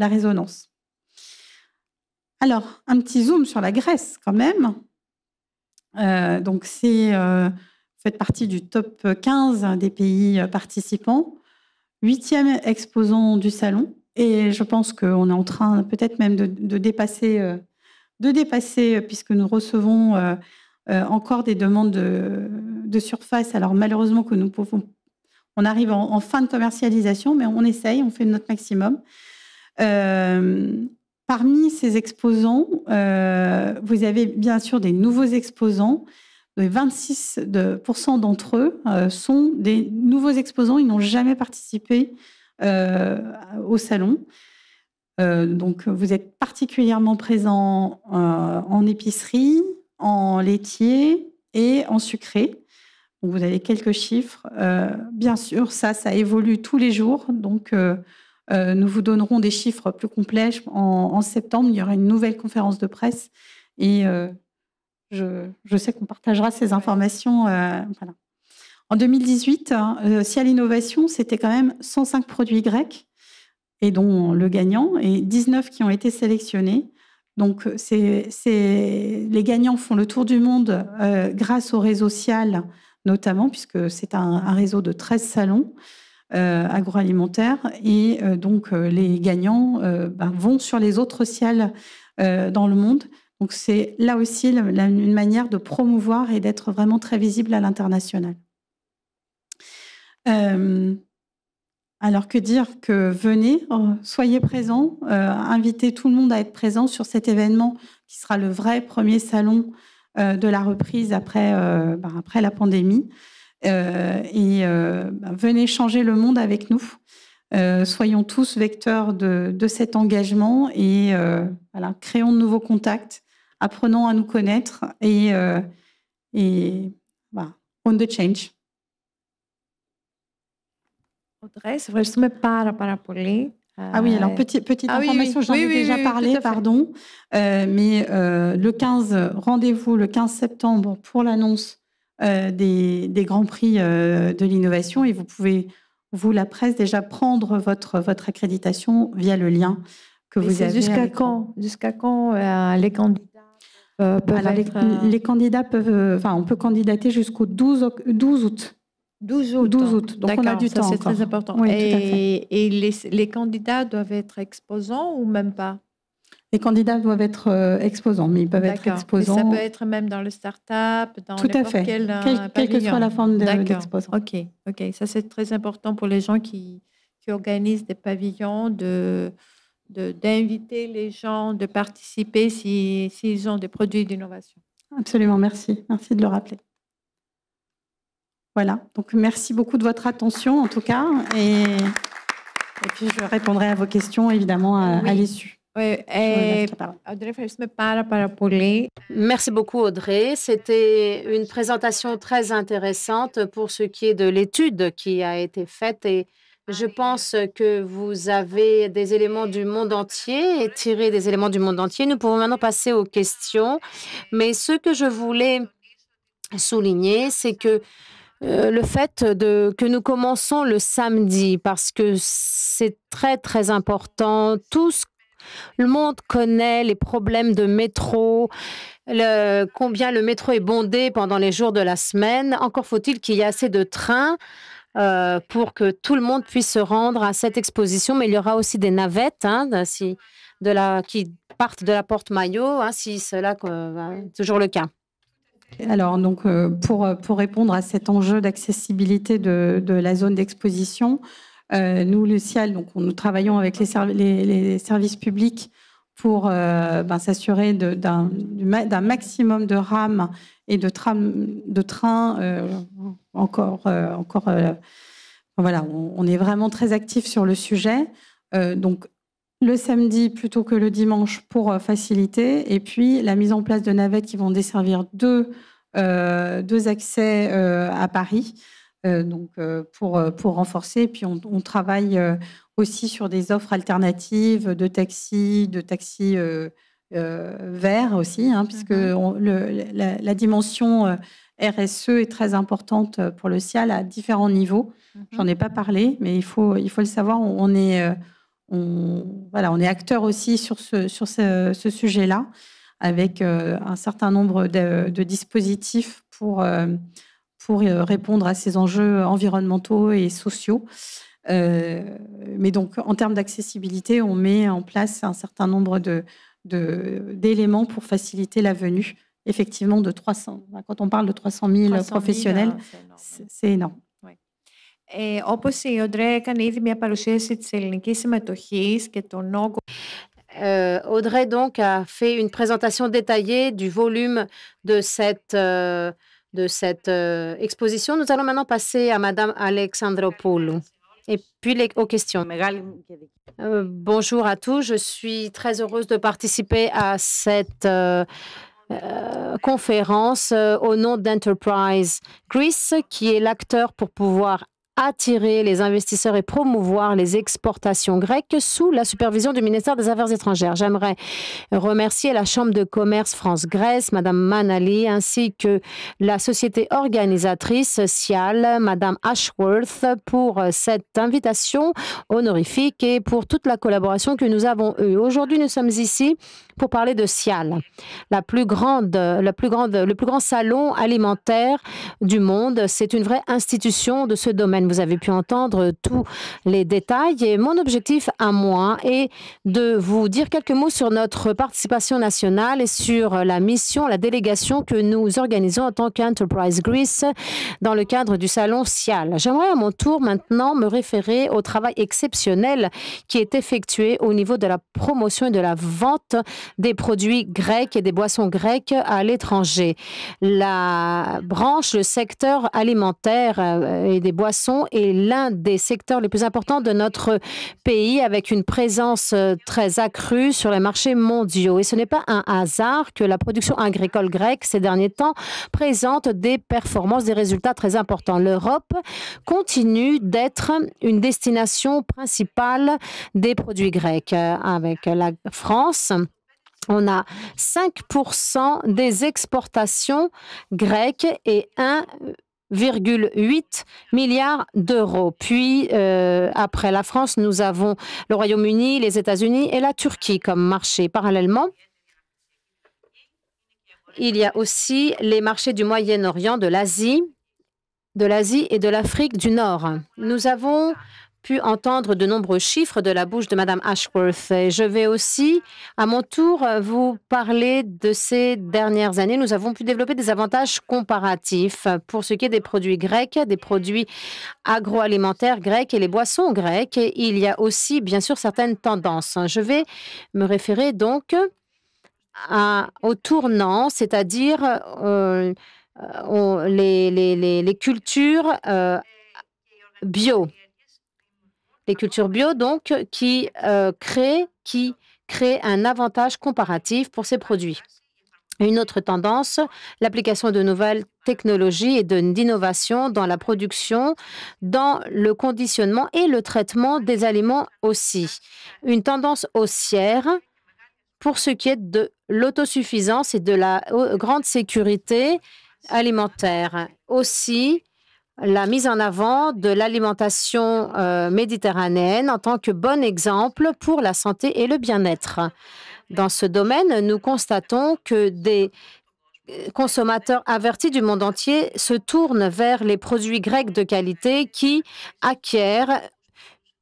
[SPEAKER 3] résonance. Alors, un petit zoom sur la Grèce quand même. Donc, vous faites partie du top 15 des pays participants, 8e exposant du salon. Et je pense qu'on est en train peut-être même de dépasser, puisque nous recevons encore des demandes de surface. Alors malheureusement on arrive en fin de commercialisation, mais on essaye, on fait de notre maximum. Parmi ces exposants, vous avez bien sûr des nouveaux exposants. 26% d'entre eux sont des nouveaux exposants, ils n'ont jamais participé au salon. Donc, vous êtes particulièrement présent en épicerie, en laitier et en sucré. Donc, vous avez quelques chiffres. Bien sûr, ça évolue tous les jours. Donc, nous vous donnerons des chiffres plus complets. En septembre, il y aura une nouvelle conférence de presse et je sais qu'on partagera ces informations. Voilà. En 2018, Ciel Innovation, c'était quand même 105 produits grecs, et dont le gagnant, et 19 qui ont été sélectionnés. Donc, les gagnants font le tour du monde grâce au réseau Cial, notamment, puisque c'est un réseau de 13 salons agroalimentaires. Et donc, les gagnants vont sur les autres Cial dans le monde. Donc, c'est là aussi une manière de promouvoir et d'être vraiment très visible à l'international. Alors que dire que venez, soyez présents, invitez tout le monde à être présent sur cet événement qui sera le vrai premier salon de la reprise après la pandémie. Venez changer le monde avec nous. Soyons tous vecteurs de cet engagement et créons de nouveaux contacts, apprenons à nous connaître et on the change.
[SPEAKER 4] Σε ευχαριστούμε πάρα πολύ.
[SPEAKER 3] Ah oui, alors petite information, j'en ai déjà parlé, pardon. Mais le 15, rendez-vous le 15 septembre pour l'annonce des Grands Prix de l'innovation. Et vous pouvez, vous, la presse, déjà prendre votre accréditation via le lien que vous avez.
[SPEAKER 4] Jusqu'à quand les candidats peuvent être...
[SPEAKER 3] Les candidats peuvent... on peut candidater jusqu'au 12 août.
[SPEAKER 4] 12 août.
[SPEAKER 3] 12 août, donc on a du temps
[SPEAKER 4] c'est
[SPEAKER 3] encore.
[SPEAKER 4] Très important.
[SPEAKER 3] Oui, tout à fait.
[SPEAKER 4] Et les candidats doivent être exposants ou même pas?
[SPEAKER 3] Les candidats doivent être exposants, mais ils peuvent être exposants.
[SPEAKER 4] Mais ça peut être même dans le start-up, dans n'importe quel
[SPEAKER 3] quelle que soit la forme d'exposant.
[SPEAKER 4] Ok. Ça, c'est très important pour les gens qui organisent des pavillons, d'inviter les gens, de participer s'ils ont des produits d'innovation.
[SPEAKER 3] Absolument, merci. Merci de le rappeler. Voilà, donc merci beaucoup de votre attention en tout cas. Et puis je répondrai à vos questions évidemment à l'issue.
[SPEAKER 4] Audrey, ευχαριστούμε πάρα πολύ.
[SPEAKER 2] Merci beaucoup, Audrey. C'était une présentation très intéressante pour ce qui est de l'étude qui a été faite et je pense que vous avez des éléments du monde entier et tiré des éléments du monde entier. Nous pouvons maintenant passer aux questions. Mais ce que je voulais souligner, c'est que le fait que nous commençons le samedi, parce que c'est très, très important. Le monde connaît les problèmes de métro, combien le métro est bondé pendant les jours de la semaine. Encore faut-il qu'il y ait assez de trains pour que tout le monde puisse se rendre à cette exposition. Mais il y aura aussi des navettes qui partent de la porte Maillot, si cela est toujours le cas.
[SPEAKER 3] Alors, donc, pour répondre à cet enjeu d'accessibilité de la zone d'exposition, nous, le CIAL, donc, nous travaillons avec les services publics pour s'assurer d'un maximum de rames et de trains. Voilà, on est vraiment très actifs sur le sujet. Donc, le samedi plutôt que le dimanche pour faciliter, et puis la mise en place de navettes qui vont desservir deux accès à Paris, pour renforcer. Et puis on travaille aussi sur des offres alternatives de taxis verts aussi, puisque la dimension RSE est très importante pour le CIAL à différents niveaux. J'en ai pas parlé, mais il faut le savoir. On est acteur aussi sur ce sujet-là, avec un certain nombre de dispositifs pour répondre à ces enjeux environnementaux et sociaux. Mais donc, en termes d'accessibilité, on met en place un certain nombre d'éléments pour faciliter la venue, effectivement, de 300. Quand on parle de 300 000 professionnels, c'est énorme.
[SPEAKER 4] Όπως η Audrey έκανε ήδη μια παρουσίαση της ελληνικής συμμετοχής και τον όγκο.
[SPEAKER 2] Audrey donc a fait une présentation détaillée du volume de cette exposition. Nous allons maintenant passer à Madame Alexandropoulou. Et puis aux questions. Bonjour à tous, je suis très heureuse de participer à cette conférence au nom d'Enterprise Greece, qui est l'acteur pour pouvoir attirer les investisseurs et promouvoir les exportations grecques sous la supervision du ministère des Affaires étrangères. J'aimerais remercier la Chambre de commerce France-Grèce, Madame Manali, ainsi que la société organisatrice CIAL, Madame Ashworth, pour cette invitation honorifique et pour toute la collaboration que nous avons eue. Aujourd'hui, nous sommes ici pour parler de CIAL, le plus grand salon alimentaire du monde. C'est une vraie institution de ce domaine. Vous avez pu entendre tous les détails et mon objectif à moi est de vous dire quelques mots sur notre participation nationale et sur la mission, la délégation que nous organisons en tant qu'Enterprise Greece dans le cadre du salon CIAL. J'aimerais à mon tour maintenant me référer au travail exceptionnel qui est effectué au niveau de la promotion et de la vente des produits grecs et des boissons grecques à l'étranger. La branche, le secteur alimentaire et des boissons est l'un des secteurs les plus importants de notre pays, avec une présence très accrue sur les marchés mondiaux. Et ce n'est pas un hasard que la production agricole grecque ces derniers temps présente des performances, des résultats très importants. L'Europe continue d'être une destination principale des produits grecs. Avec la France, on a 5% des exportations grecques et 1,8 milliard d'euros. Puis, après la France, nous avons le Royaume-Uni, les États-Unis et la Turquie comme marché. Parallèlement, il y a aussi les marchés du Moyen-Orient, de l'Asie et de l'Afrique du Nord. Nous avons pu entendre de nombreux chiffres de la bouche de Madame Ashworth. Et je vais aussi, à mon tour, vous parler de ces dernières années. Nous avons pu développer des avantages comparatifs pour ce qui est des produits grecs, des produits agroalimentaires grecs et les boissons grecques. Et il y a aussi, bien sûr, certaines tendances. Je vais me référer donc au tournant, c'est-à-dire les cultures bio. Les cultures bio, donc, qui créent un avantage comparatif pour ces produits. Une autre tendance, l'application de nouvelles technologies et d'innovation dans la production, dans le conditionnement et le traitement des aliments aussi. Une tendance haussière pour ce qui est de l'autosuffisance et de la grande sécurité alimentaire. Aussi, la mise en avant de l'alimentation méditerranéenne en tant que bon exemple pour la santé et le bien-être. Dans ce domaine, nous constatons que des consommateurs avertis du monde entier se tournent vers les produits grecs de qualité qui acquièrent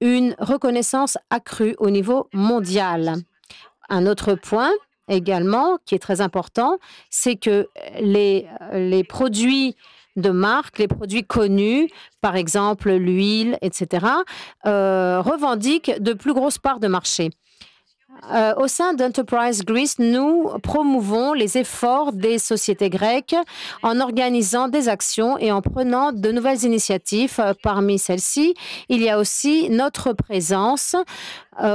[SPEAKER 2] une reconnaissance accrue au niveau mondial. Un autre point également qui est très important, c'est que les produits de marque, les produits connus, par exemple l'huile, etc., revendiquent de plus grosses parts de marché. Au sein d'Enterprise Greece, nous promouvons les efforts des sociétés grecques en organisant des actions et en prenant de nouvelles initiatives. Parmi celles-ci, il y a aussi notre présence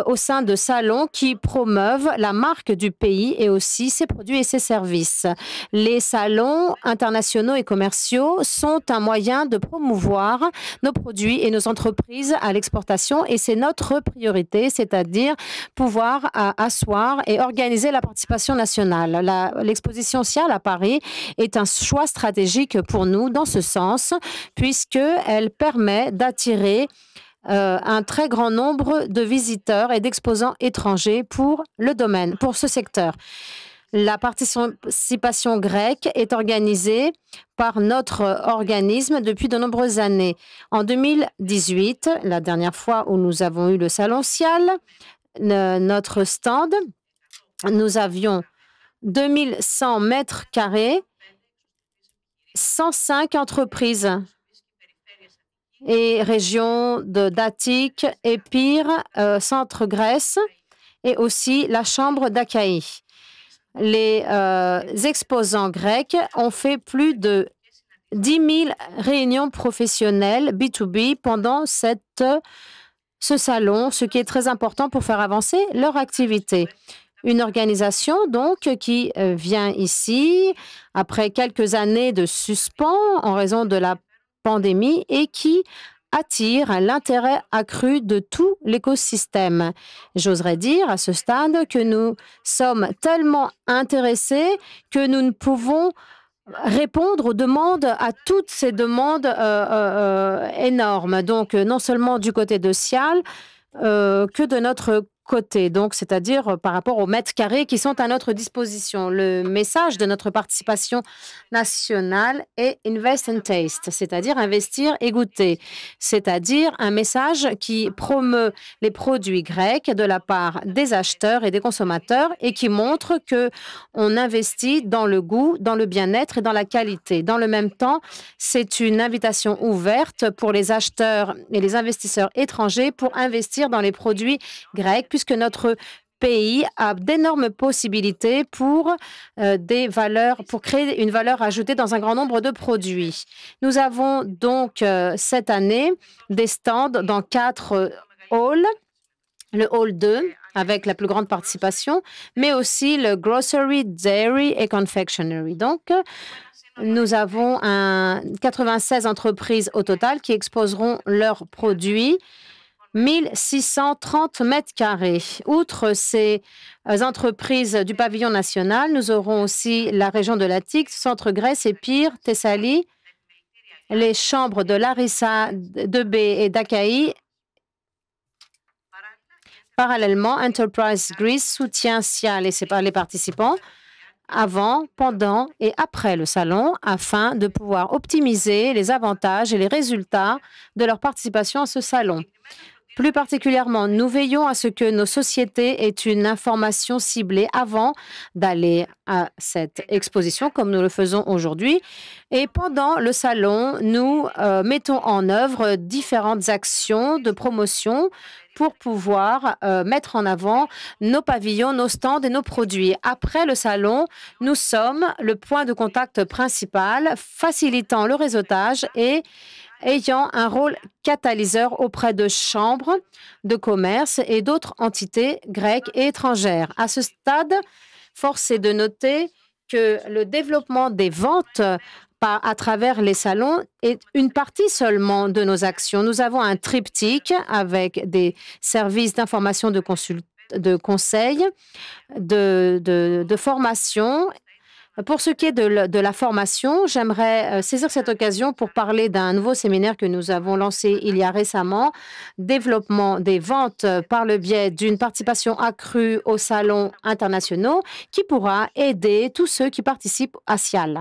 [SPEAKER 2] au sein de salons qui promeuvent la marque du pays et aussi ses produits et ses services. Les salons internationaux et commerciaux sont un moyen de promouvoir nos produits et nos entreprises à l'exportation et c'est notre priorité, c'est-à-dire pouvoir asseoir et organiser la participation nationale. L'exposition SIAL à Paris est un choix stratégique pour nous dans ce sens, puisqu'elle permet d'attirer un très grand nombre de visiteurs et d'exposants étrangers pour le domaine, pour ce secteur. La participation grecque est organisée par notre organisme depuis de nombreuses années. En 2018, la dernière fois où nous avons eu le salon SIAL, notre stand, nous avions 2100 mètres carrés, 105 entreprises et régions d'Attique, Épire, Centre-Grèce et aussi la chambre d'Achaïe. Les exposants grecs ont fait plus de 10 000 réunions professionnelles B2B pendant ce salon, ce qui est très important pour faire avancer leur activité. Une organisation, donc, qui vient ici après quelques années de suspens en raison de la pandémie et qui attire l'intérêt accru de tout l'écosystème. J'oserais dire à ce stade que nous sommes tellement intéressés que nous ne pouvons répondre aux demandes, à toutes ces demandes énormes. Donc, non seulement du côté de SIAL, que de notre côté, donc c'est-à-dire par rapport aux mètres carrés qui sont à notre disposition. Le message de notre participation nationale est Invest and Taste, c'est-à-dire investir et goûter, c'est-à-dire un message qui promeut les produits grecs de la part des acheteurs et des consommateurs et qui montre que on investit dans le goût, dans le bien-être et dans la qualité. Dans le même temps, c'est une invitation ouverte pour les acheteurs et les investisseurs étrangers pour investir dans les produits grecs, puisque notre pays a d'énormes possibilités pour créer une valeur ajoutée dans un grand nombre de produits. Nous avons donc cette année des stands dans 4 halls. Le hall 2 avec la plus grande participation, mais aussi le Grocery, Dairy et Confectionery. Donc, nous avons 96 entreprises au total qui exposeront leurs produits. 1630 mètres carrés. Outre ces entreprises du pavillon national, nous aurons aussi la région de l'Attique, Centre-Grèce, Épire, Thessalie, les chambres de Larissa, de B et d'Achaïe. Parallèlement, Enterprise Greece soutient SIAL et les participants avant, pendant et après le salon afin de pouvoir optimiser les avantages et les résultats de leur participation à ce salon. Plus particulièrement, nous veillons à ce que nos sociétés aient une information ciblée avant d'aller à cette exposition, comme nous le faisons aujourd'hui. Et pendant le salon, nous mettons en œuvre différentes actions de promotion pour pouvoir mettre en avant nos pavillons, nos stands et nos produits. Après le salon, nous sommes le point de contact principal, facilitant le réseautage et ayant un rôle catalyseur auprès de chambres de commerce et d'autres entités grecques et étrangères. À ce stade, force est de noter que le développement des ventes à travers les salons est une partie seulement de nos actions. Nous avons un triptyque avec des services d'information, de conseil, de formation. Pour ce qui est de la formation, j'aimerais saisir cette occasion pour parler d'un nouveau séminaire que nous avons lancé il y a récemment, développement des ventes par le biais d'une participation accrue aux salons internationaux qui pourra aider tous ceux qui participent à SIAL.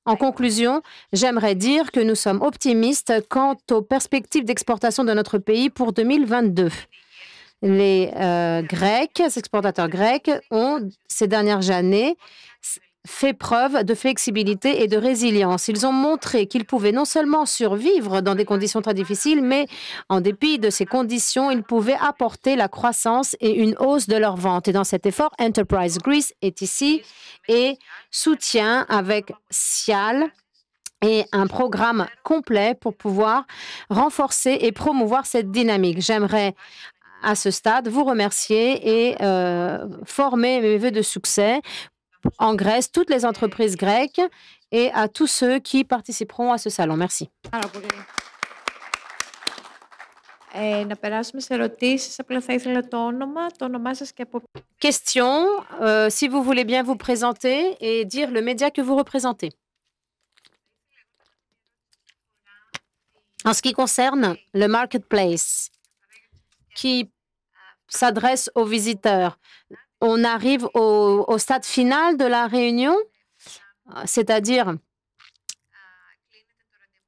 [SPEAKER 2] En conclusion, j'aimerais dire que nous sommes optimistes quant aux perspectives d'exportation de notre pays pour 2022. Les exportateurs grecs ont, ces dernières années, fait preuve de flexibilité et de résilience. Ils ont montré qu'ils pouvaient non seulement survivre dans des conditions très difficiles, mais en dépit de ces conditions, ils pouvaient apporter la croissance et une hausse de leurs ventes. Et dans cet effort, Enterprise Greece est ici et soutient avec SIAL et un programme complet pour pouvoir renforcer et promouvoir cette dynamique. J'aimerais à ce stade vous remercier et former mes vœux de succès en Grèce, toutes les entreprises grecques et à tous ceux qui participeront à ce salon. Merci.
[SPEAKER 4] Να περάσουμε σε ερωτήσεις. Απλά θα ήθελα το όνομά σας και από...
[SPEAKER 2] Question, si vous voulez bien vous présenter et dire le média que vous représentez. En ce qui concerne le marketplace qui s'adresse aux visiteurs, on arrive au stade final de la réunion, c'est-à-dire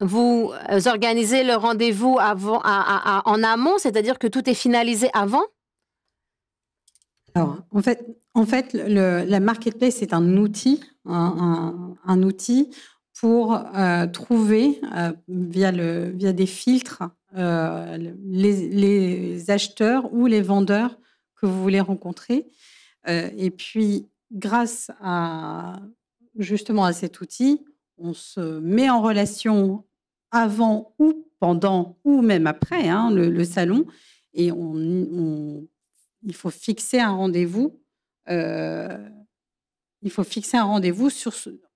[SPEAKER 2] vous organisez le rendez-vous en amont, c'est-à-dire que tout est finalisé avant?
[SPEAKER 3] Alors, en fait, la marketplace est un outil, un outil pour trouver via des filtres les acheteurs ou les vendeurs que vous voulez rencontrer. Et puis, grâce justement à cet outil, on se met en relation avant ou pendant ou même après le salon, et il faut fixer un rendez-vous.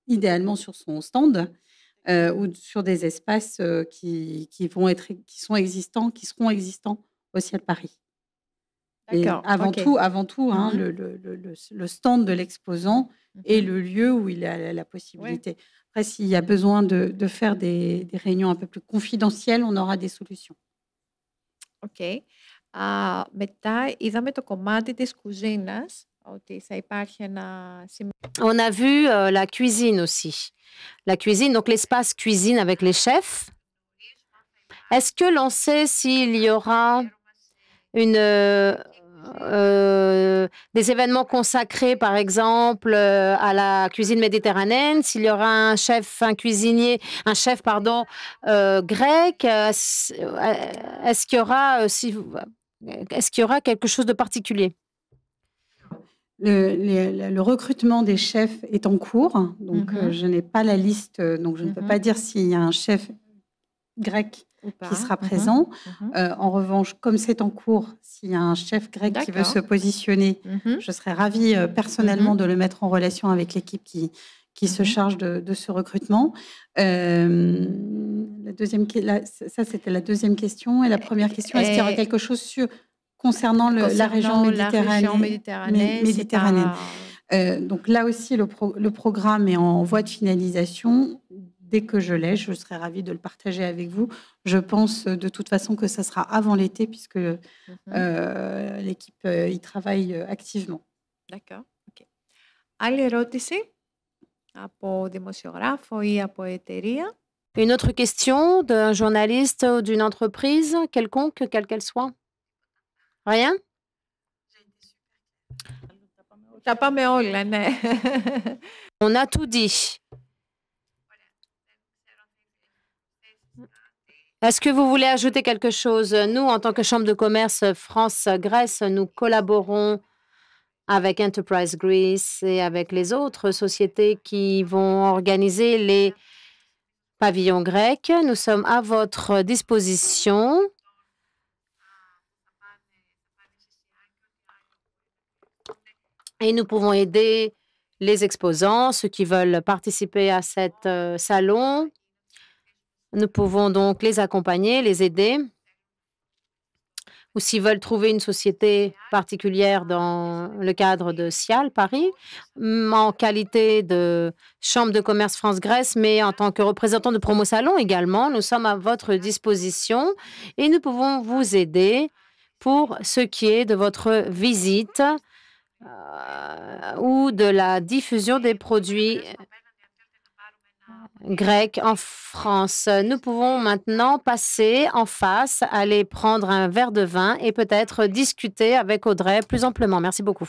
[SPEAKER 3] Idéalement sur son stand ou sur des espaces qui seront existants au Ciel Paris. Et avant tout, le stand de l'exposant est le lieu où il a la possibilité. Ouais. Après, s'il y a besoin de faire des réunions un peu plus confidentielles, on aura des solutions.
[SPEAKER 4] Ok. Μετά είδαμε το κομμάτι της κουζίνας, ότι θα υπάρχει ένα...
[SPEAKER 2] On a vu la cuisine aussi. La cuisine, donc l'espace cuisine avec les chefs. Est-ce que l'on sait s'il y aura des événements consacrés, par exemple, à la cuisine méditerranéenne, s'il y aura un chef grec, est-ce qu'il y aura quelque chose de particulier?
[SPEAKER 3] Le recrutement des chefs est en cours, donc je n'ai pas la liste, donc je ne peux pas dire s'il y a un chef grec qui sera présent. En revanche, comme c'est en cours, s'il y a un chef grec qui veut se positionner, je serais ravie personnellement de le mettre en relation avec l'équipe qui se charge de ce recrutement. Ça, c'était la deuxième question. Et la première question, est-ce qu'il y aura quelque chose concernant la région méditerranéenne. Donc là aussi, le programme est en voie de finalisation. Dès que je l'ai, je serai ravie de le partager avec vous. Je pense de toute façon que ça sera avant l'été, puisque l'équipe y travaille activement.
[SPEAKER 4] D'accord. Okay. Άλλη ερώτηση από δημοσιογράφο ή από εταιρεία?
[SPEAKER 2] Une autre question d'un journaliste ou d'une entreprise quelconque, quelle qu'elle soit? Rien?
[SPEAKER 4] Τα πάμε όλα, ναι.
[SPEAKER 2] On a tout dit. Est-ce que vous voulez ajouter quelque chose? Nous, en tant que Chambre de commerce France-Grèce, nous collaborons avec Enterprise Greece et avec les autres sociétés qui vont organiser les pavillons grecs. Nous sommes à votre disposition. Et nous pouvons aider les exposants, ceux qui veulent participer à cet salon. Nous pouvons donc les accompagner, les aider. Ou s'ils veulent trouver une société particulière dans le cadre de SIAL Paris, en qualité de Chambre de commerce France-Grèce, mais en tant que représentant de Promo Salon également, nous sommes à votre disposition et nous pouvons vous aider pour ce qui est de votre visite ou de la diffusion des produits grecs en France. Nous pouvons maintenant passer en face, aller prendre un verre de vin et peut-être discuter avec Audrey plus amplement. Merci beaucoup.